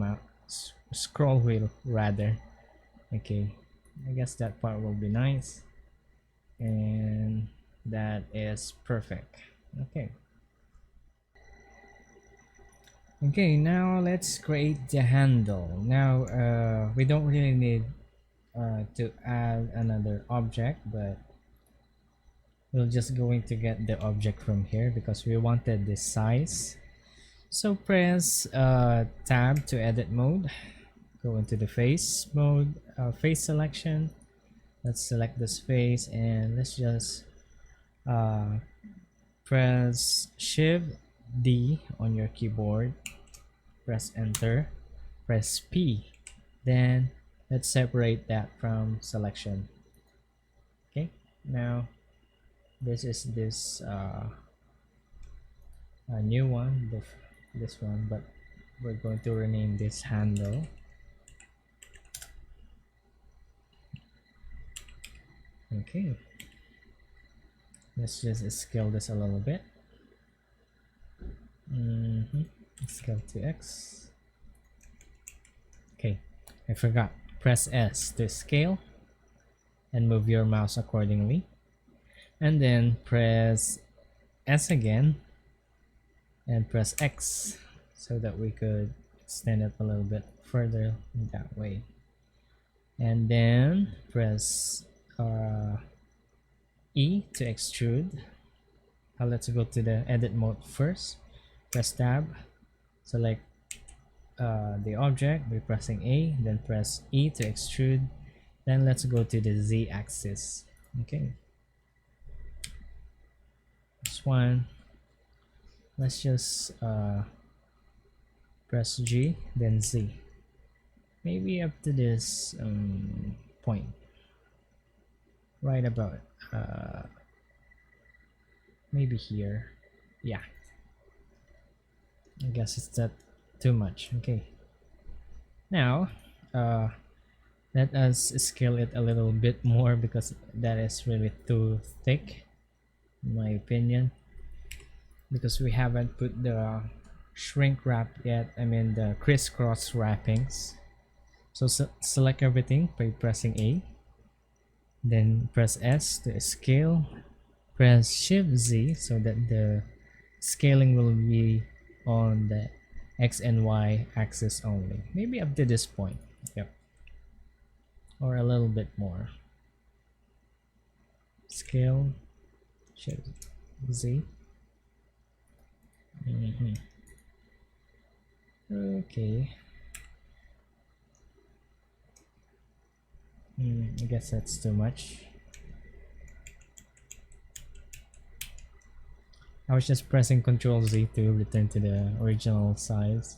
wheel rather. Okay, I guess that part will be nice, and that is perfect. Okay, now let's create the handle. Now we don't really need to add another object, but we're just going to get the object from here because we wanted this size. So press tab to edit mode, go into the face mode, face selection. Let's select this face and let's just press Shift D on your keyboard, press enter, press P, then let's separate that from selection. Okay, now this is a new one, this one, but we're going to rename this handle. Okay, let's just scale this a little bit. Scale to X. Okay, I forgot, press S to scale and move your mouse accordingly, and then press S again and press X so that we could extend it a little bit further that way, and then press E to extrude. Let's go to the edit mode first, press tab, select the object by pressing A, then press E to extrude, then let's go to the Z axis. Okay, this one, let's just press G, then Z, maybe up to this point right about maybe here. Yeah, I guess it's not too much. Okay, now let us scale it a little bit more because that is really too thick in my opinion, because we haven't put the shrink wrap yet, I mean the crisscross wrappings. So select everything by pressing A, then press S to scale, press Shift Z so that the scaling will be on the X and Y axis only, maybe up to this point. Yep, or a little bit more. Scale, Shift Z. Okay. I guess that's too much. I was just pressing Control Z to return to the original size.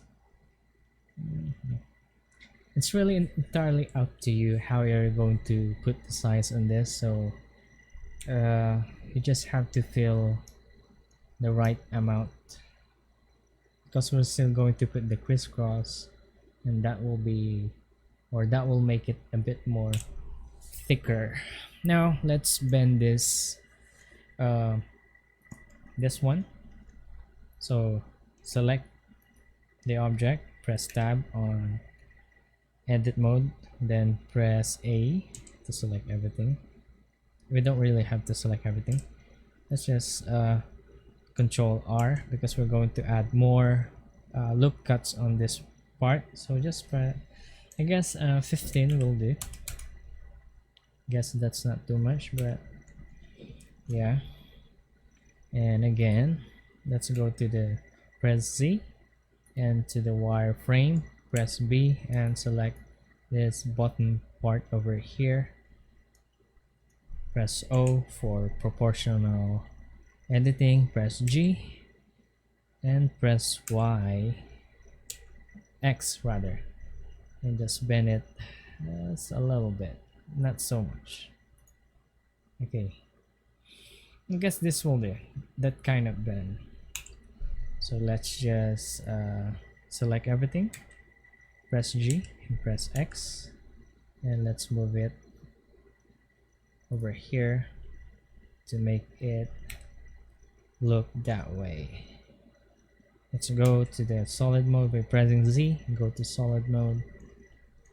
It's really entirely up to you how you're going to put the size on this. So you just have to feel the right amount, because we're still going to put the crisscross, and that will be, or that will make it a bit more thicker. Now let's bend this this one. So select the object, press tab on edit mode, then press A to select everything. We don't really have to select everything. Let's just control R, because we're going to add more loop cuts on this part. So just press, I guess 15 will do. Guess that's not too much, but yeah. And again, let's go to the press Z, and to the wireframe press B and select this bottom part over here. Press O for proportional editing, press G, and press Y, X rather, and just bend it just a little bit, not so much. Okay, I guess this will do, that kind of bend. So let's just select everything, press G and press X, and let's move it over here to make it look that way. Let's go to the solid mode by pressing Z, go to solid mode.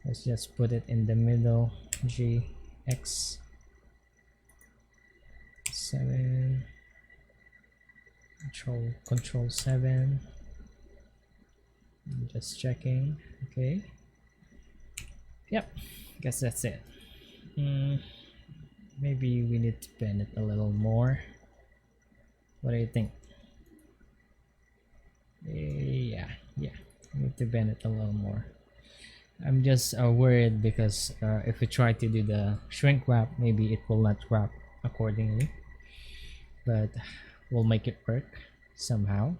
Let's just put it in the middle, G, X, 7, control 7. Just checking. Okay, yep, guess that's it. Maybe we need to bend it a little more. What do you think? Yeah, I need to bend it a little more. I'm just worried because if we try to do the shrink wrap, maybe it will not wrap accordingly, but we'll make it work somehow.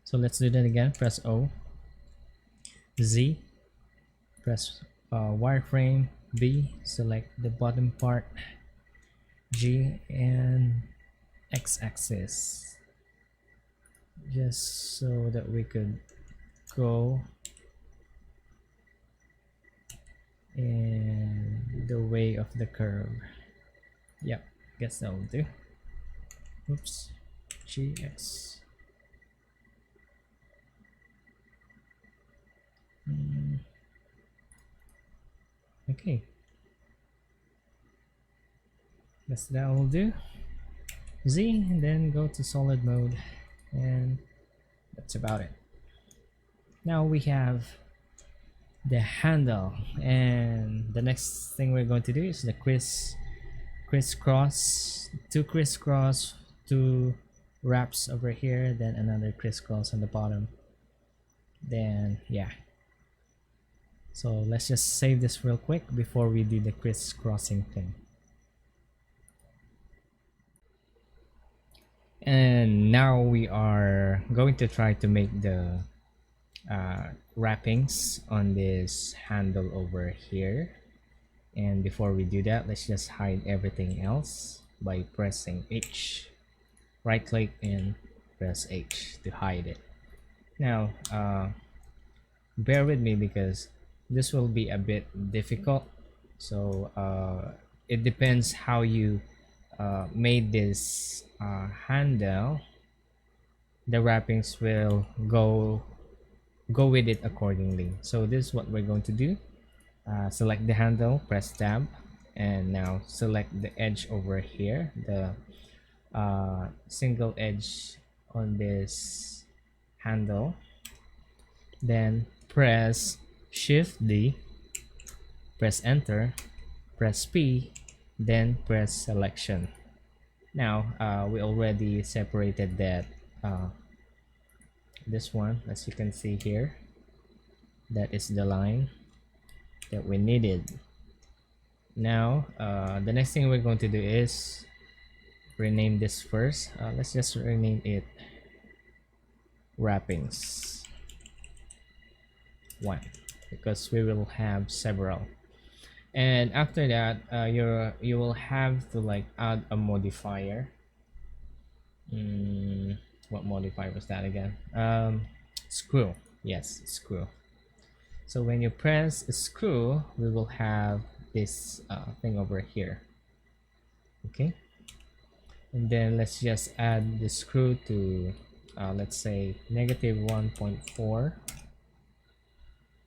So let's do that again. Press O, Z, press wireframe, B, select the bottom part, G, and X-axis, just so that we could go in the way of the curve. Yep, guess that will do. Oops, GX. Okay, guess that will do. Z, and then go to solid mode, and that's about it. Now we have the handle, and the next thing we're going to do is the crisscross, two wraps over here, then another crisscross on the bottom. Then yeah, so let's just save this real quick before we do the crisscrossing thing. And now we are going to try to make the wrappings on this handle over here. And before we do that, let's just hide everything else by pressing H. Right click and press H to hide it. Now bear with me because this will be a bit difficult. So it depends how you made this handle. The wrappings will go with it accordingly. So this is what we're going to do. Select the handle, press tab, and now select the edge over here, the single edge on this handle. Then press Shift D, press enter, press P, then press selection. Now we already separated that this one, as you can see here. That is the line that we needed. Now the next thing we're going to do is rename this first. Let's just rename it wrappings 1 because we will have several. And after that you will have to like add a modifier. What modifier was that again? Screw. Yes, screw. So when you press screw, we will have this thing over here. Okay, and then let's just add the screw to let's say -1.4,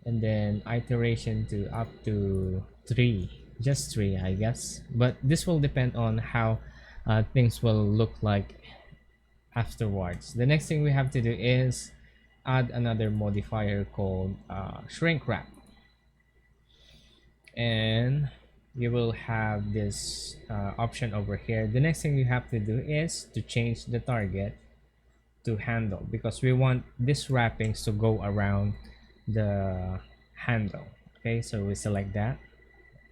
and then iteration to up to 3, just 3 I guess, but this will depend on how things will look like afterwards. The next thing we have to do is add another modifier called shrink wrap, and you will have this option over here. The next thing you have to do is to change the target to handle, because we want this wrappings to go around the handle. Okay, so we select that.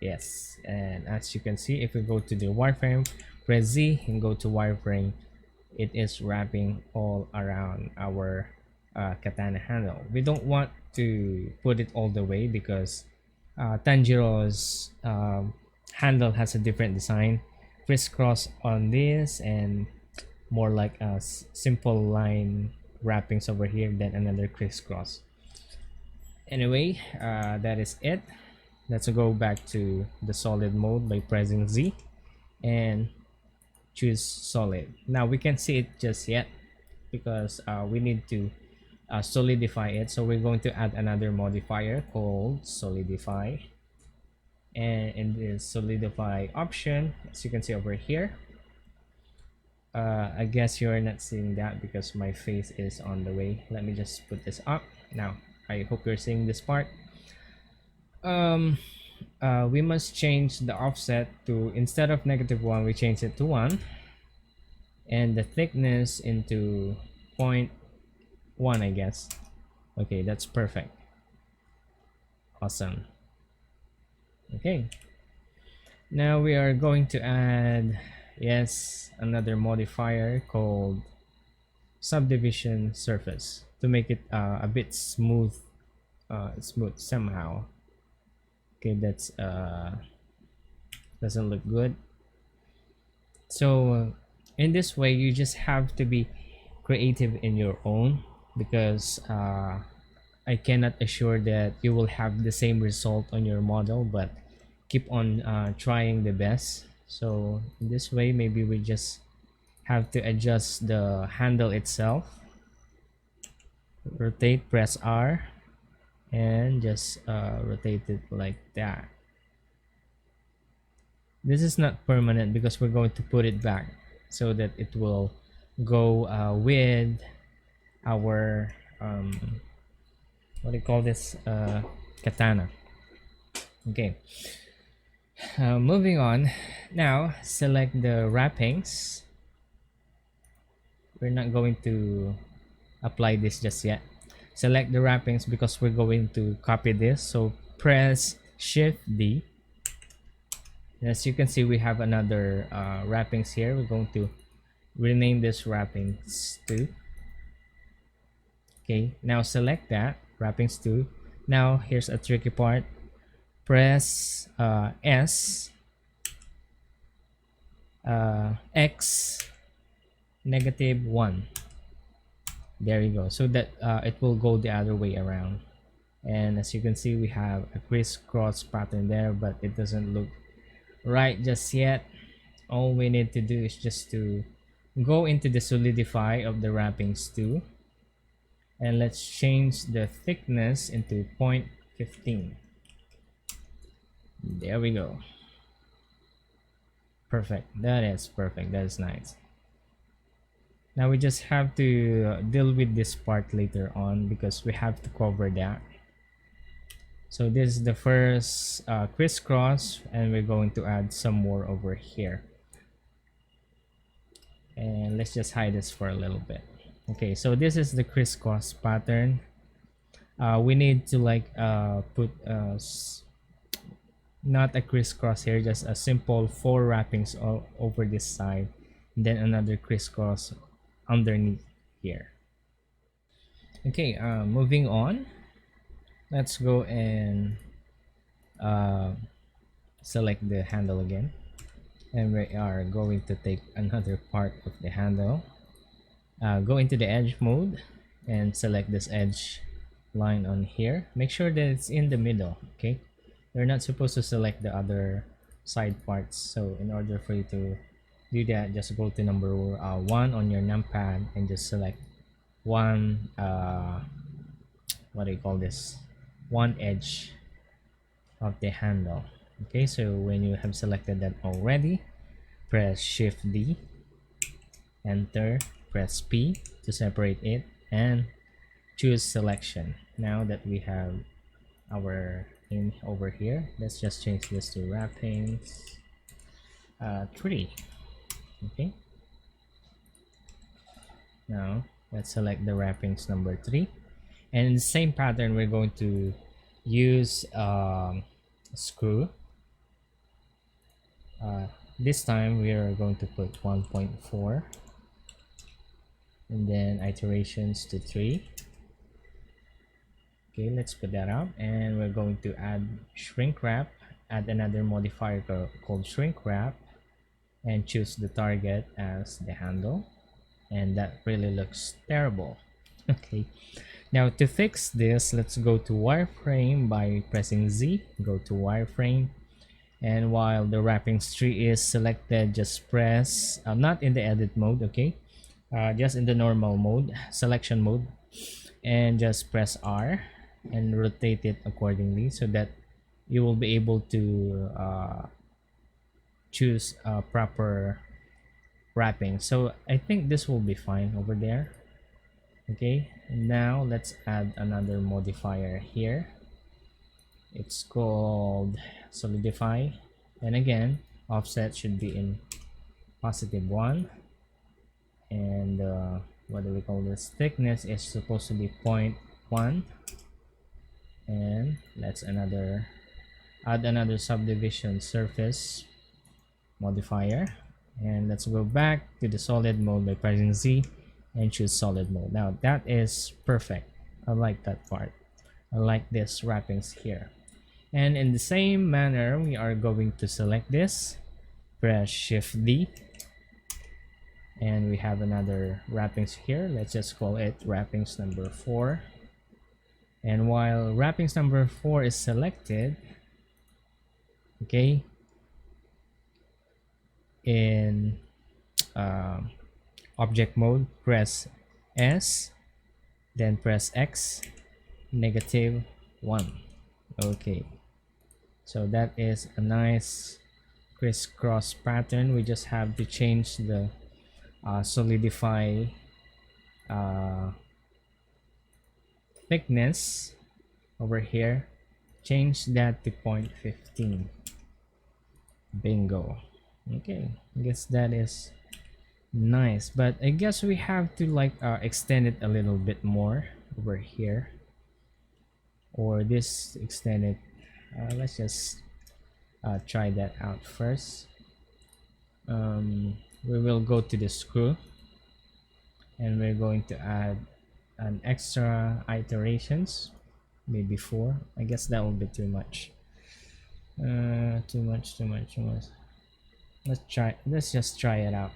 Yes, and as you can see, if we go to the wireframe, press Z and go to wireframe, it is wrapping all around our katana handle. We don't want to put it all the way because Tanjiro's handle has a different design, crisscross on this and more like a simple line wrappings over here than another crisscross. Anyway, that is it. Let's go back to the solid mode by pressing Z and choose solid. Now we can't see it just yet because we need to solidify it, so we're going to add another modifier called solidify, and in the solidify option, as you can see over here, I guess you're not seeing that because my face is on the way. Let me just put this up now. I hope you're seeing this part. We must change the offset to, instead of -1, we change it to 1, and the thickness into 0.1 I guess. Okay, that's perfect. Awesome. Okay, now we are going to add, yes, another modifier called subdivision surface to make it a bit smooth somehow. Okay, that's doesn't look good. So in this way you just have to be creative in your own, because I cannot assure that you will have the same result on your model, but keep on trying the best. So in this way maybe we just have to adjust the handle itself, rotate, press R, and just rotate it like that. This is not permanent because we're going to put it back so that it will go with our what do you call this, katana. Okay, moving on. Now select the wrappings. We're not going to apply this just yet. Select the wrappings because we're going to copy this, so press Shift D. As you can see, we have another wrappings here. We're going to rename this wrappings 2. Okay, now select that wrappings 2. Now here's a tricky part. Press S, X, -1. There you go, so that it will go the other way around. And as you can see, we have a crisscross pattern there, but it doesn't look right just yet. All we need to do is just to go into the solidify of the wrappings 2, and let's change the thickness into 0.15. There we go. Perfect. That is perfect. That is nice. Now we just have to deal with this part later on because we have to cover that. So this is the first crisscross, and we're going to add some more over here. and let's just hide this for a little bit. Okay, so this is the crisscross pattern. We need to like put not a crisscross here, just a simple 4 wrappings all over this side, and then another crisscross underneath here. Okay, moving on, let's go and select the handle again, and we are going to take another part of the handle, go into the edge mode and select this edge line on here. Make sure that it's in the middle. Okay, you're not supposed to select the other side parts, so in order for you to do that, just go to number 1 on your numpad and just select one what do you call this, one edge of the handle. Okay, so when you have selected that already, press Shift D, enter, press P to separate it, and choose selection. Now that we have our thing over here, let's just change this to wrappings 3. Okay, now let's select the wrappings number 3, and in the same pattern we're going to use a screw. This time we are going to put 1.4 and then iterations to 3. Okay, let's put that up, and we're going to add shrink wrap, add another modifier called shrink wrap, and choose the target as the handle, and that really looks terrible. Okay, now to fix this, let's go to wireframe by pressing Z, go to wireframe, and while the wrappings tree is selected, just press not in the edit mode, okay, just in the normal mode, selection mode, and just press R and rotate it accordingly so that you will be able to choose a proper wrapping. So I think this will be fine over there. Okay, now let's add another modifier here. It's called solidify, and again offset should be in +1, and what do we call this, thickness is supposed to be 0.1, and let's add another subdivision surface modifier, and let's go back to the solid mode by pressing Z and choose solid mode. Now that is perfect. I like that part. I like this wrappings here. And in the same manner, we are going to select this, press Shift D, and we have another wrappings here. Let's just call it wrappings number 4. And while wrappings number 4 is selected, okay, in object mode, press S, then press X, -1. Okay, so that is a nice crisscross pattern. We just have to change the solidify thickness over here, change that to 0.15. Bingo. Okay, I guess that is nice, but I guess we have to like extend it a little bit more over here, or this extended. Let's just try that out first. We will go to the screw, and we're going to add an extra iterations, maybe 4. I guess that will be too much. Too much. Let's just try it out.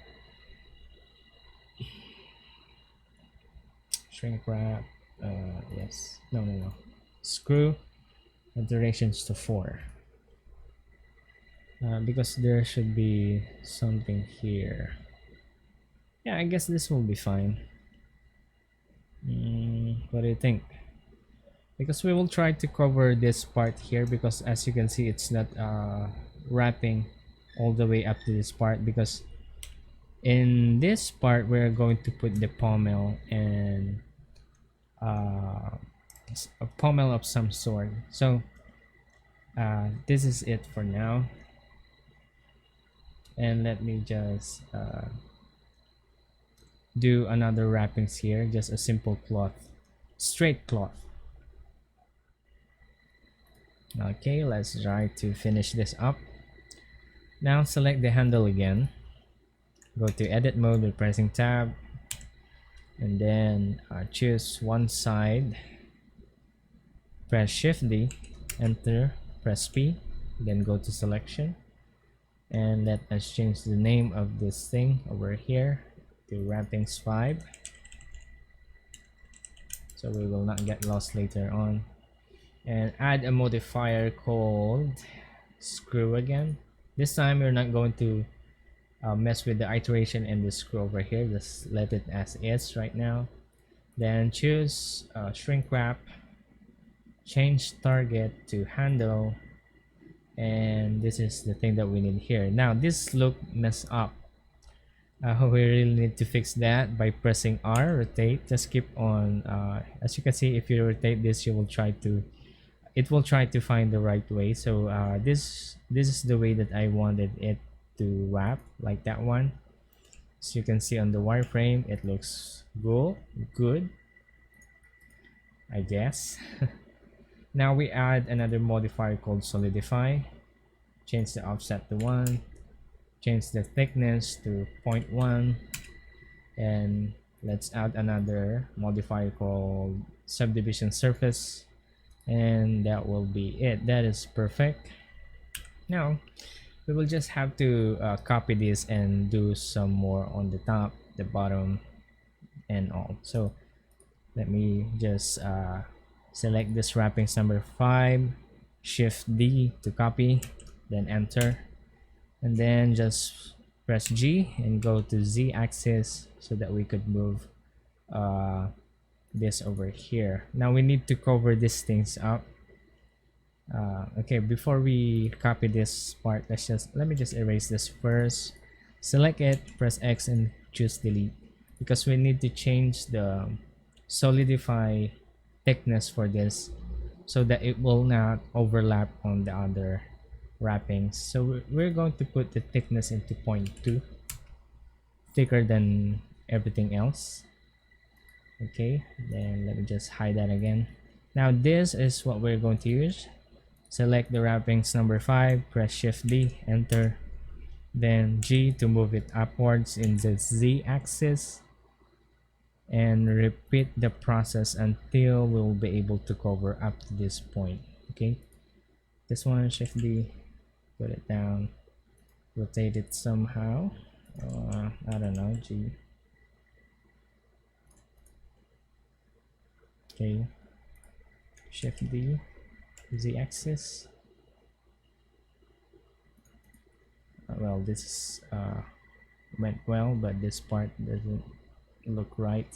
Shrink wrap, yes, no, screw iterations to 4, because there should be something here. Yeah, I guess this will be fine. What do you think? Because we will try to cover this part here, because as you can see, it's not wrapping all the way up to this part, because in this part we're going to put the pommel and a pommel of some sort. So this is it for now, and let me just do another wrappings here, just a simple cloth, straight cloth. Okay, let's try to finish this up. Now select the handle again, go to edit mode by pressing tab, and then choose one side, press shift D, enter, press P, then go to selection, and let us change the name of this thing over here to wrappings 5, so we will not get lost later on, and add a modifier called screw again. This time we're not going to mess with the iteration and the screw over here, just let it as is right now. Then choose shrink wrap, change target to handle, and this is the thing that we need here. Now this look messed up. We really need to fix that by pressing R, rotate. Just keep on, as you can see, if you rotate this, it will try to find the right way. So this is the way that I wanted it to wrap, like that one. As you can see on the wireframe, it looks good, I guess. Now we add another modifier called solidify, change the offset to 1, change the thickness to 0.1, and let's add another modifier called subdivision surface, and that will be it. That is perfect. Now we will just have to copy this and do some more on the top, the bottom, and all. So let me just select this wrappings number 5, shift D to copy, then enter, and then just press G and go to Z axis so that we could move this over here. Now we need to cover these things up. Okay, before we copy this part, let me just erase this first. Select it, press X, and choose delete, because we need to change the solidify thickness for this so that it will not overlap on the other wrappings. So we're going to put the thickness into 0.2, thicker than everything else. Okay, then let me just hide that again. Now this is what we're going to use. Select the wrappings number 5, press shift D, enter, then G to move it upwards in the Z axis, and repeat the process until we'll be able to cover up to this point. Okay, this one, shift D, put it down, rotate it somehow, I don't know, G. Okay, shift D, Z axis. Well, this went well, but this part doesn't look right,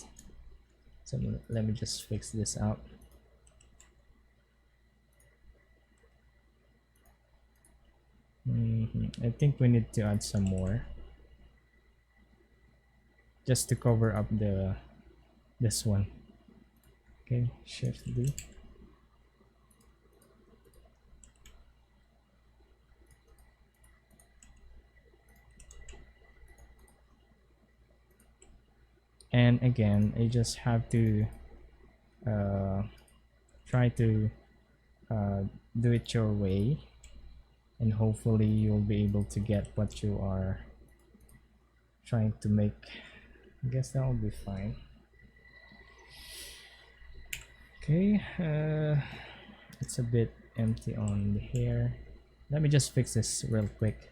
so let me just fix this out. I think we need to add some more just to cover up this one. Okay, shift D. And again, I just have to try to do it your way, and hopefully you'll be able to get what you are trying to make. I guess that will be fine. Okay, it's a bit empty on the hair. Let me just fix this real quick.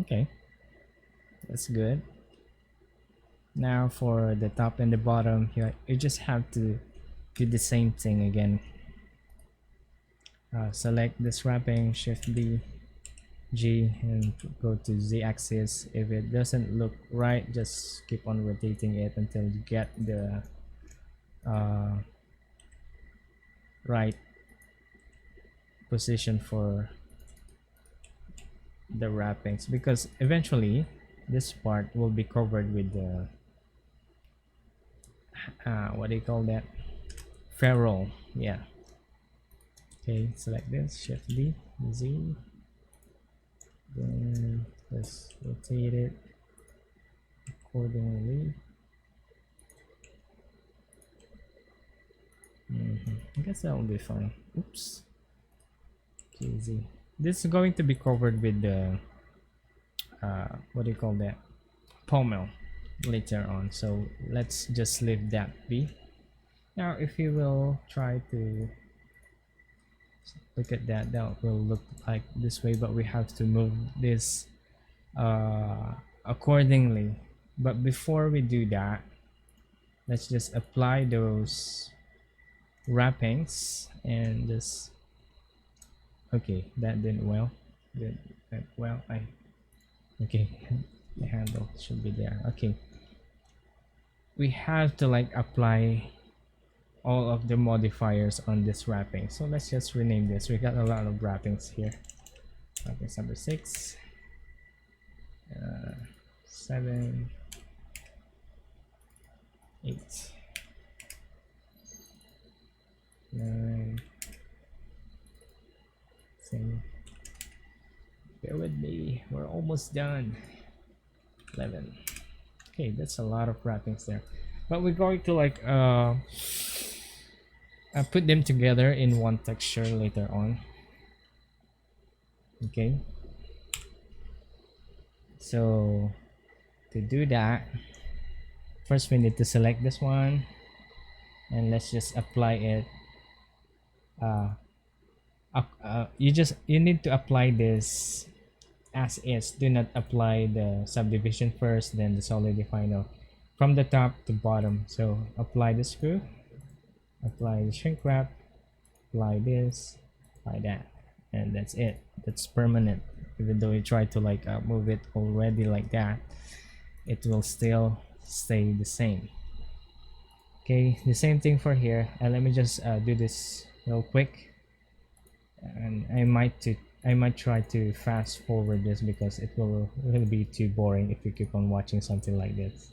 Okay, that's good. Now for the top and the bottom here, you just have to do the same thing again. Select this wrapping, shift D, G, and go to Z axis. If it doesn't look right, just keep on rotating it until you get the right position for the wrappings, because eventually this part will be covered with the what do you call that, ferrule, yeah. Okay, select this, Shift D, Z, then let's rotate it accordingly. I guess that will be fine. Oops. Okay, Z. This is going to be covered with the what do you call that? Pommel later on. So let's just leave that be. Now, if you will try to look at that, that will look like this way, but we have to move this accordingly. But before we do that, let's just apply those wrappings and just okay, that didn't well. Okay, the handle should be there. Okay, we have to like apply all of the modifiers on this wrapping. So let's just rename this. We got a lot of wrappings here. Wrappings number 6, 7, 8, 9, 10. Bear with me, we're almost done. 11. Okay, that's a lot of wrappings there, but we're going to like put them together in one texture later on. Okay, so to do that, first we need to select this one and let's just apply it. You need to apply this as is. Do not apply the subdivision first, then the solidify. No, from the top to bottom. So apply the screw, apply the shrink wrap, apply this, apply that, and that's it. That's permanent. Even though you try to like move it already like that, it will still stay the same. Okay, the same thing for here. And let me just do this real quick, and I might try to fast forward this because it will really be too boring if you keep on watching something like this.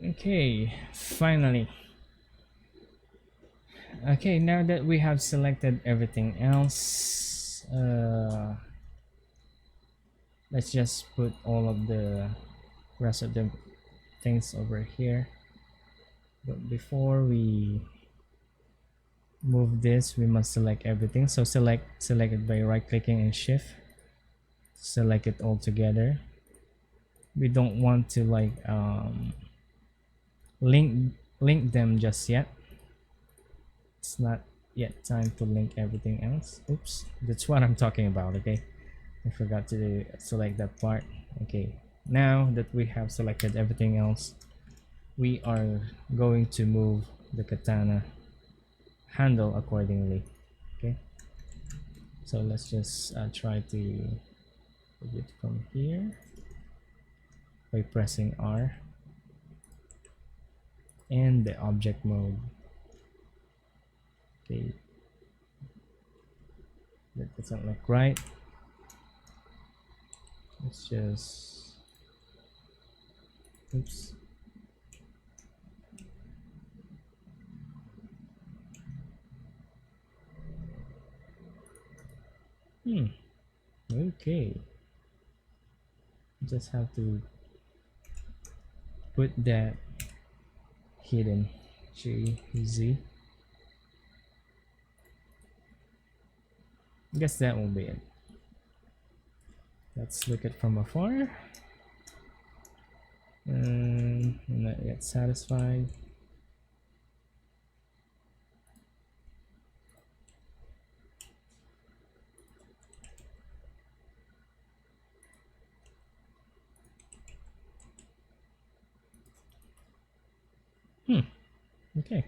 Okay, finally. Okay, now that we have selected everything else, let's just put all of the rest of the things over here. But before we move this, we must select everything. So select it by right clicking and shift, select it all together. We don't want to like link them just yet. It's not yet time to link everything else. Oops, that's what I'm talking about. Okay, I forgot to select that part. Okay, now that we have selected everything else, we are going to move the katana handle accordingly. Okay, so let's just try to move it from here by pressing R and the object mode. Okay, that doesn't look right. Let's just oops. Okay, just have to put that hidden Z. I guess that will be it. Let's look at from afar. I'm not yet satisfied. Okay.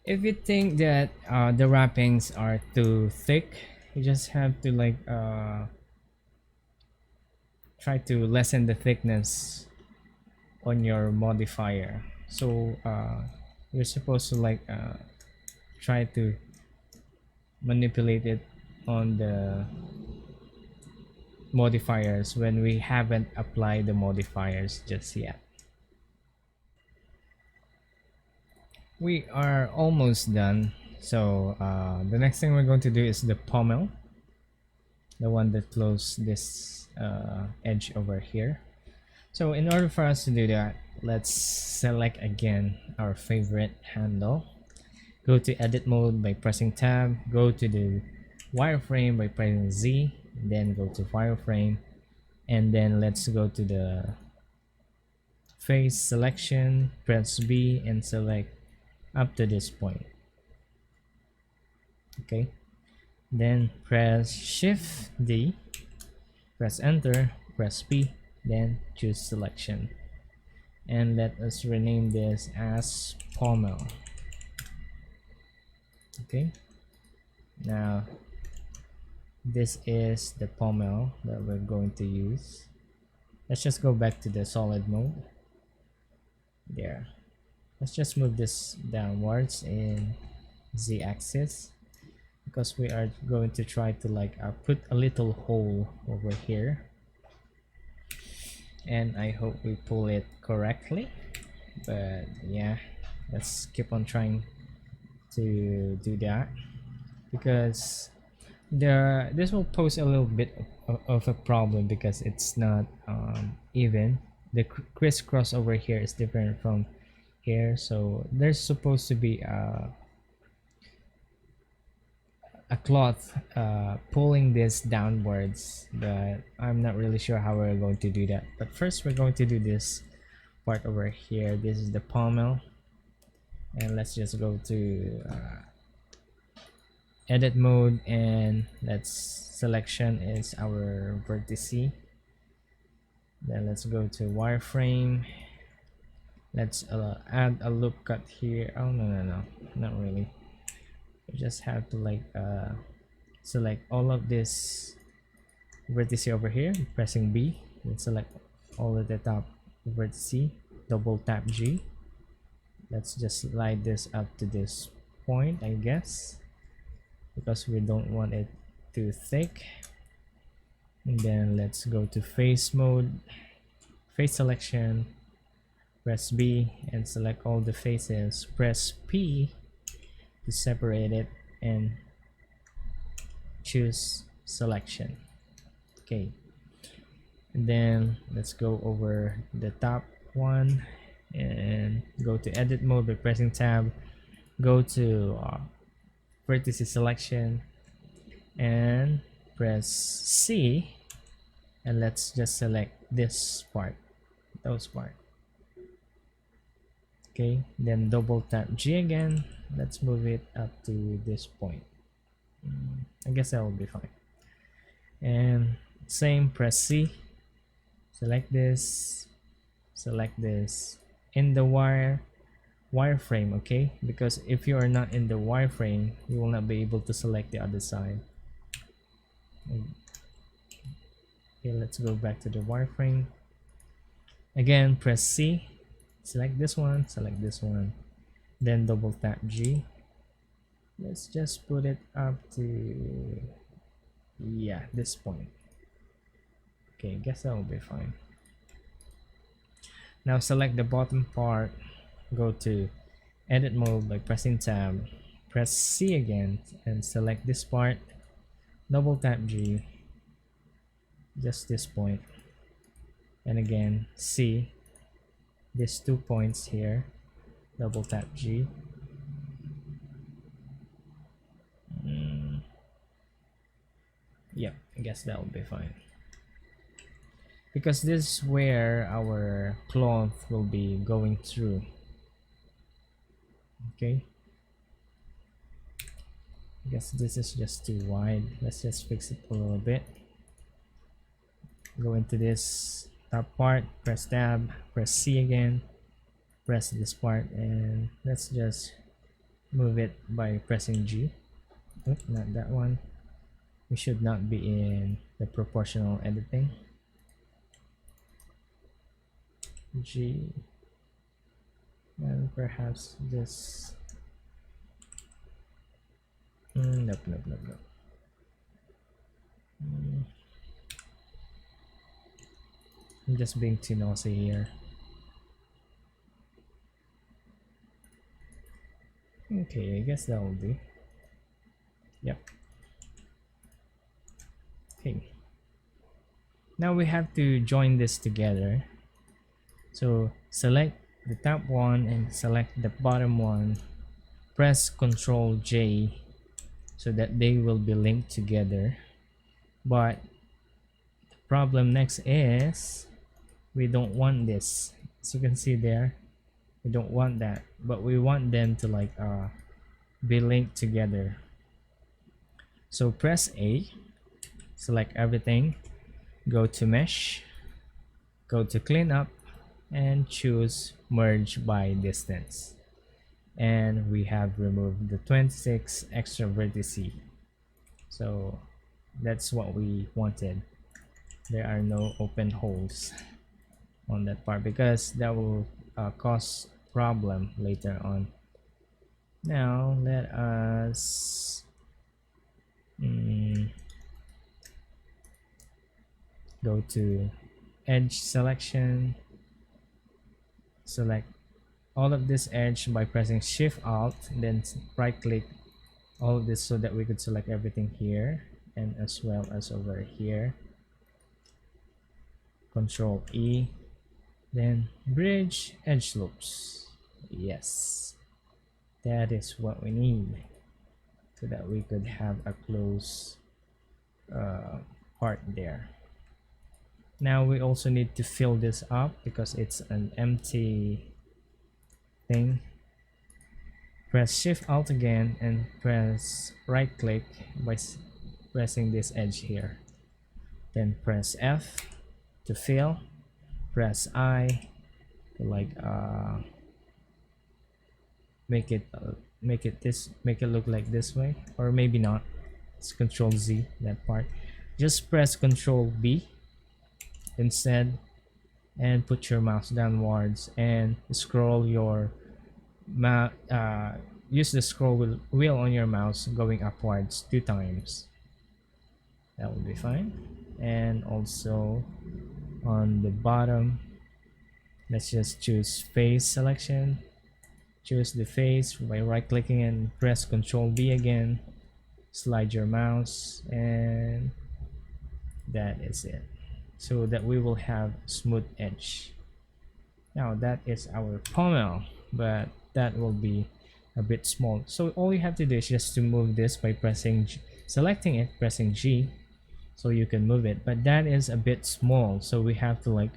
If you think that the wrappings are too thick, you just have to like try to lessen the thickness on your modifier. So you're supposed to like try to manipulate it on the modifiers when we haven't applied the modifiers just yet. We are almost done. So the next thing we're going to do is the pommel, the one that closes this edge over here. So in order for us to do that, let's select again our favorite handle. Go to edit mode by pressing tab, go to the wireframe by pressing Z, then go to wireframe, and then let's go to the face selection, press B and select up to this point. Okay, then press shift D, press enter, press P, then choose selection, and let us rename this as Pommel. Okay, now this is the pommel that we're going to use. Let's just go back to the solid mode. There, let's just move this downwards in z-axis, because we are going to try to like put a little hole over here, and I hope we pull it correctly. But yeah, let's keep on trying to do that, because this will pose a little bit of a problem because it's not even. The crisscross over here is different from here, so there's supposed to be a cloth pulling this downwards, but I'm not really sure how we're going to do that. But first we're going to do this part over here. This is the pommel, and let's just go to edit mode, and let's selection is our vertice. Then let's go to wireframe. Let's add a loop cut here. Oh no, not really. You just have to like select all of this vertice over here, pressing B, and select all of the top vertice, double tap G. Let's just slide this up to this point, I guess, because we don't want it too thick. And then let's go to face mode, face selection, press B and select all the faces, press P to separate it and choose selection. Okay, and then let's go over the top one and go to edit mode by pressing tab, go to vertice selection and press C, and let's just select this part, those part. Okay, then double tap G again. Let's move it up to this point. I guess that will be fine. And same, press C, select this in the wireframe. Okay, because if you are not in the wireframe, you will not be able to select the other side. Okay, let's go back to the wireframe again, press C, select this one, then double tap G. Let's just put it up to, yeah, this point. Okay, guess that will be fine. Now select the bottom part, go to edit mode by pressing tab, press C again and select this part, double tap G, just this point, and again C, these 2 points here, double tap G. Yep, I guess that will be fine, because this is where our cloth will be going through. Okay, I guess this is just too wide. Let's just fix it a little bit. Go into this top part, press tab, press C again, press this part, and let's just move it by pressing G. Oops, not that one. We should not be in the proportional editing. G, and perhaps this. Nope, nope, nope, nope. I'm just being too nosy here. Okay, I guess that will do. Yep. Okay. Now we have to join this together. So select the top one and select the bottom one. Press Ctrl J so that they will be linked together. But the problem next is we don't want this. As you can see there, we don't want that, but we want them to like be linked together. So press A, select everything, go to mesh, go to cleanup, and choose merge by distance. And we have removed the 26 extra vertices. So that's what we wanted. There are no open holes on that part because that will cause problem later on. Now let us go to edge selection, select all of this edge by pressing Shift Alt, then right click all of this so that we could select everything here and as well as over here. Control E, then bridge edge loops. Yes, that is what we need so that we could have a close part there. Now we also need to fill this up because it's an empty thing. Press Shift Alt again and press right click by pressing this edge here. Then press F to fill. Press I to like make it look like this way, or maybe not. It's Control Z that part. Just press Control B instead and put your mouse downwards and scroll your use the scroll wheel on your mouse going upwards 2 times. That will be fine. And also on the bottom, let's just choose face selection. Choose the face by right clicking and press Control B again. Slide your mouse and that is it, so that we will have smooth edge. Now that is our pommel, but that will be a bit small. So all you have to do is just to move this by pressing selecting it, pressing G, so you can move it. But that is a bit small, so we have to like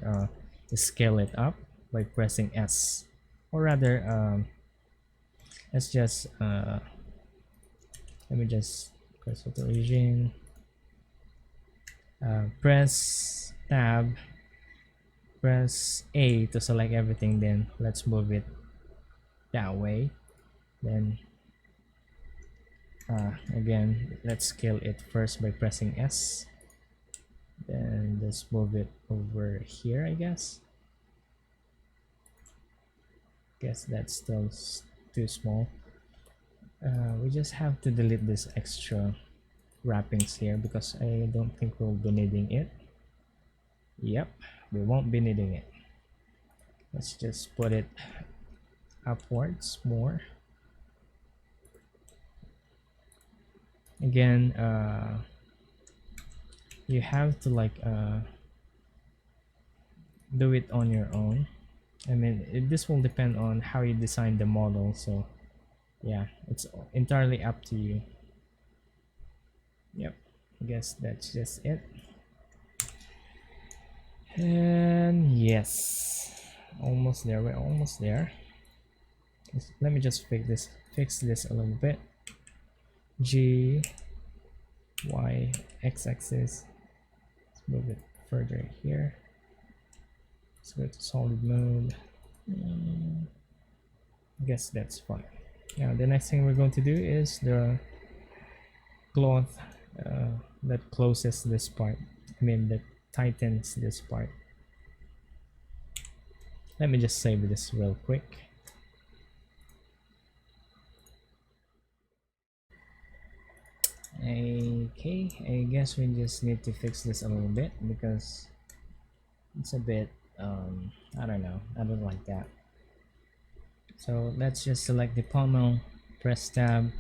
scale it up by pressing S, or rather let's just let me just press the origin, press tab, press A to select everything, then let's move it that way. Then again, let's scale it first by pressing S, then just move it over here. I guess that's still too small. We just have to delete this extra wrappings here because I don't think we'll be needing it. Yep, we won't be needing it. Let's just put it upwards more. Again, you have to like do it on your own. I mean, this will depend on how you design the model, so yeah, it's entirely up to you. Yep, I guess that's just it. And yes, almost there. We're almost there. Let me just fix this a little bit. G, Y, X axis. Let's move it further here. Let's go to solid mode. I guess that's fine. Now the next thing we're going to do is the cloth that closes this part. I mean that tightens this part. Let me just save this real quick. Okay, I guess we just need to fix this a little bit because it's a bit I don't know, I don't like that. So let's just select the pommel, press tab,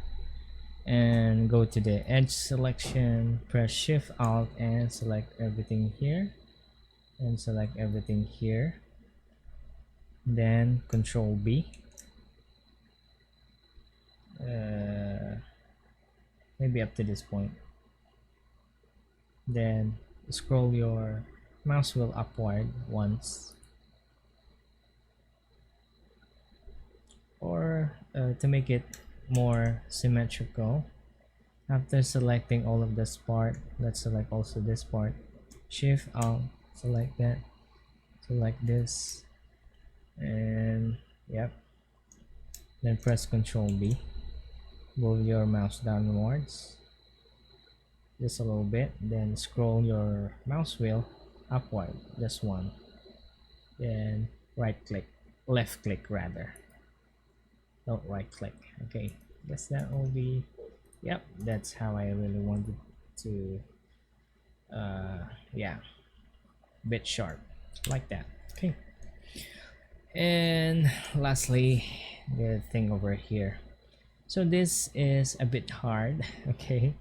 and go to the edge selection, press shift alt and select everything here, and select everything here, then control B. Maybe up to this point, then scroll your mouse wheel upward once, or to make it more symmetrical, after selecting all of this part, let's select also this part, shift alt, select that, select this, and yep, then press control B, move your mouse downwards just a little bit, then scroll your mouse wheel upward just one, then right click, left click rather, don't right click. Okay, guess that will be, yep, that's how I really wanted to yeah, bit sharp like that. Okay, and lastly the thing over here, so this is a bit hard okay,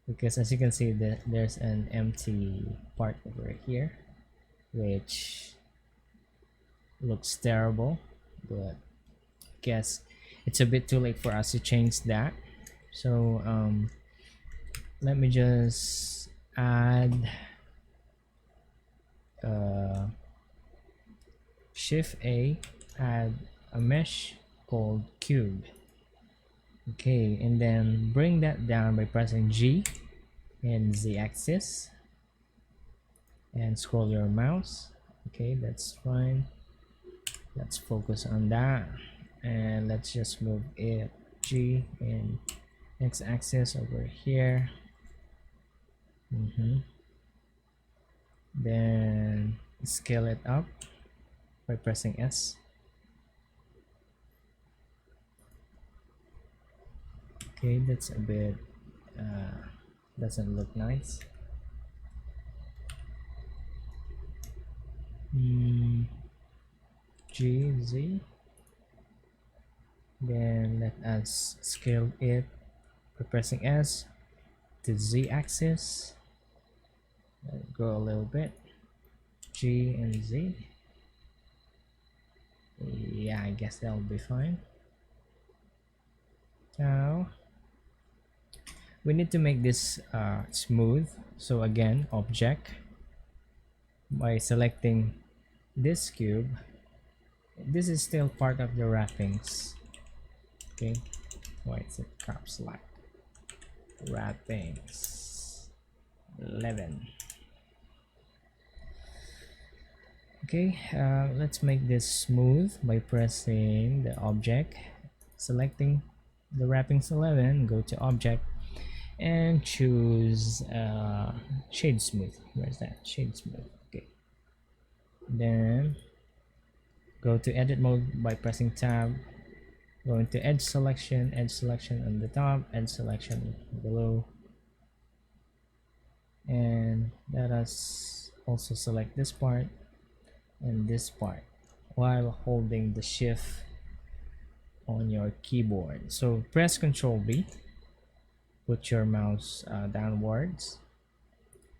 because as you can see that there's an empty part over here which looks terrible, but guess it's a bit too late for us to change that. So let me just add shift A, add a mesh called cube. Okay, and then bring that down by pressing G and Z axis and scroll your mouse. Okay, that's fine, let's focus on that, and let's just move it G and X axis over here. Then scale it up by pressing S. Okay, that's a bit doesn't look nice. G, Z, then let us scale it by pressing S to Z axis, go a little bit, G and Z, yeah, I guess that'll be fine. Now we need to make this smooth, so again, object, by selecting this cube, this is still part of the wrappings. Okay, why is it caps lock, wrappings 11. Okay, let's make this smooth by pressing the object, selecting the wrappings 11, go to object and choose shade smooth. Where's that? Shade smooth. Okay, then go to edit mode by pressing tab, go into edge selection on the top, edge selection below, and let us also select this part and this part while holding the shift on your keyboard. So press Ctrl B, put your mouse downwards,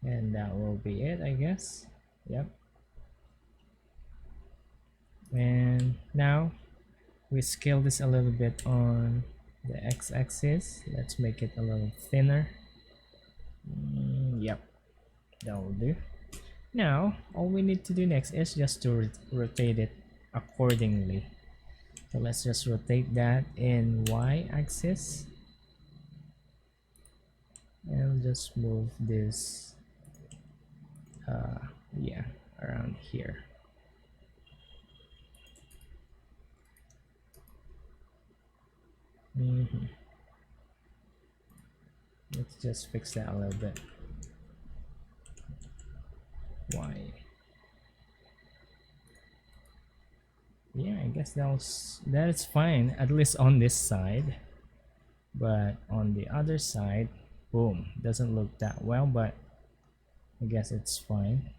and that will be it, I guess. Yep. And now we scale this a little bit on the x-axis. Let's make it a little thinner. Yep, that will do. Now all we need to do next is just to rotate it accordingly. So let's just rotate that in y-axis and just move this yeah, around here. Let's just fix that a little bit. Y. guess that is fine, at least on this side. But on the other side, boom, doesn't look that well, but I guess it's fine.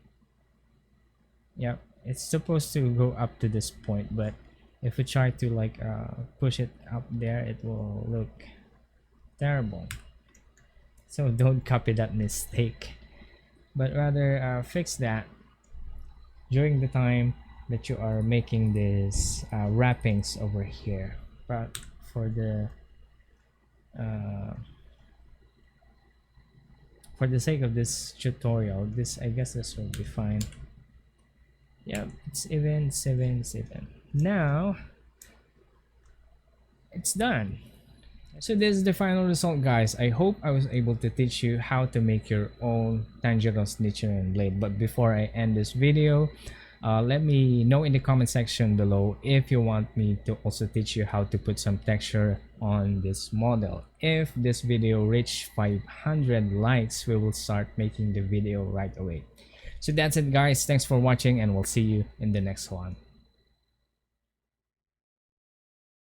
Yep, it's supposed to go up to this point, but if we try to like push it up there, it will look terrible. So don't copy that mistake, but rather fix that during the time that you are making these wrappings over here. But for the sake of this tutorial, I guess this will be fine. Yeah, it's even. Now it's done. So this is the final result, guys. I hope I was able to teach you how to make your own Tanjiro Nichirin blade. But before I end this video, let me know in the comment section below if you want me to also teach you how to put some texture on this model. If this video reach 500 likes, we will start making the video right away. So that's it, guys. Thanks for watching, and we'll see you in the next one.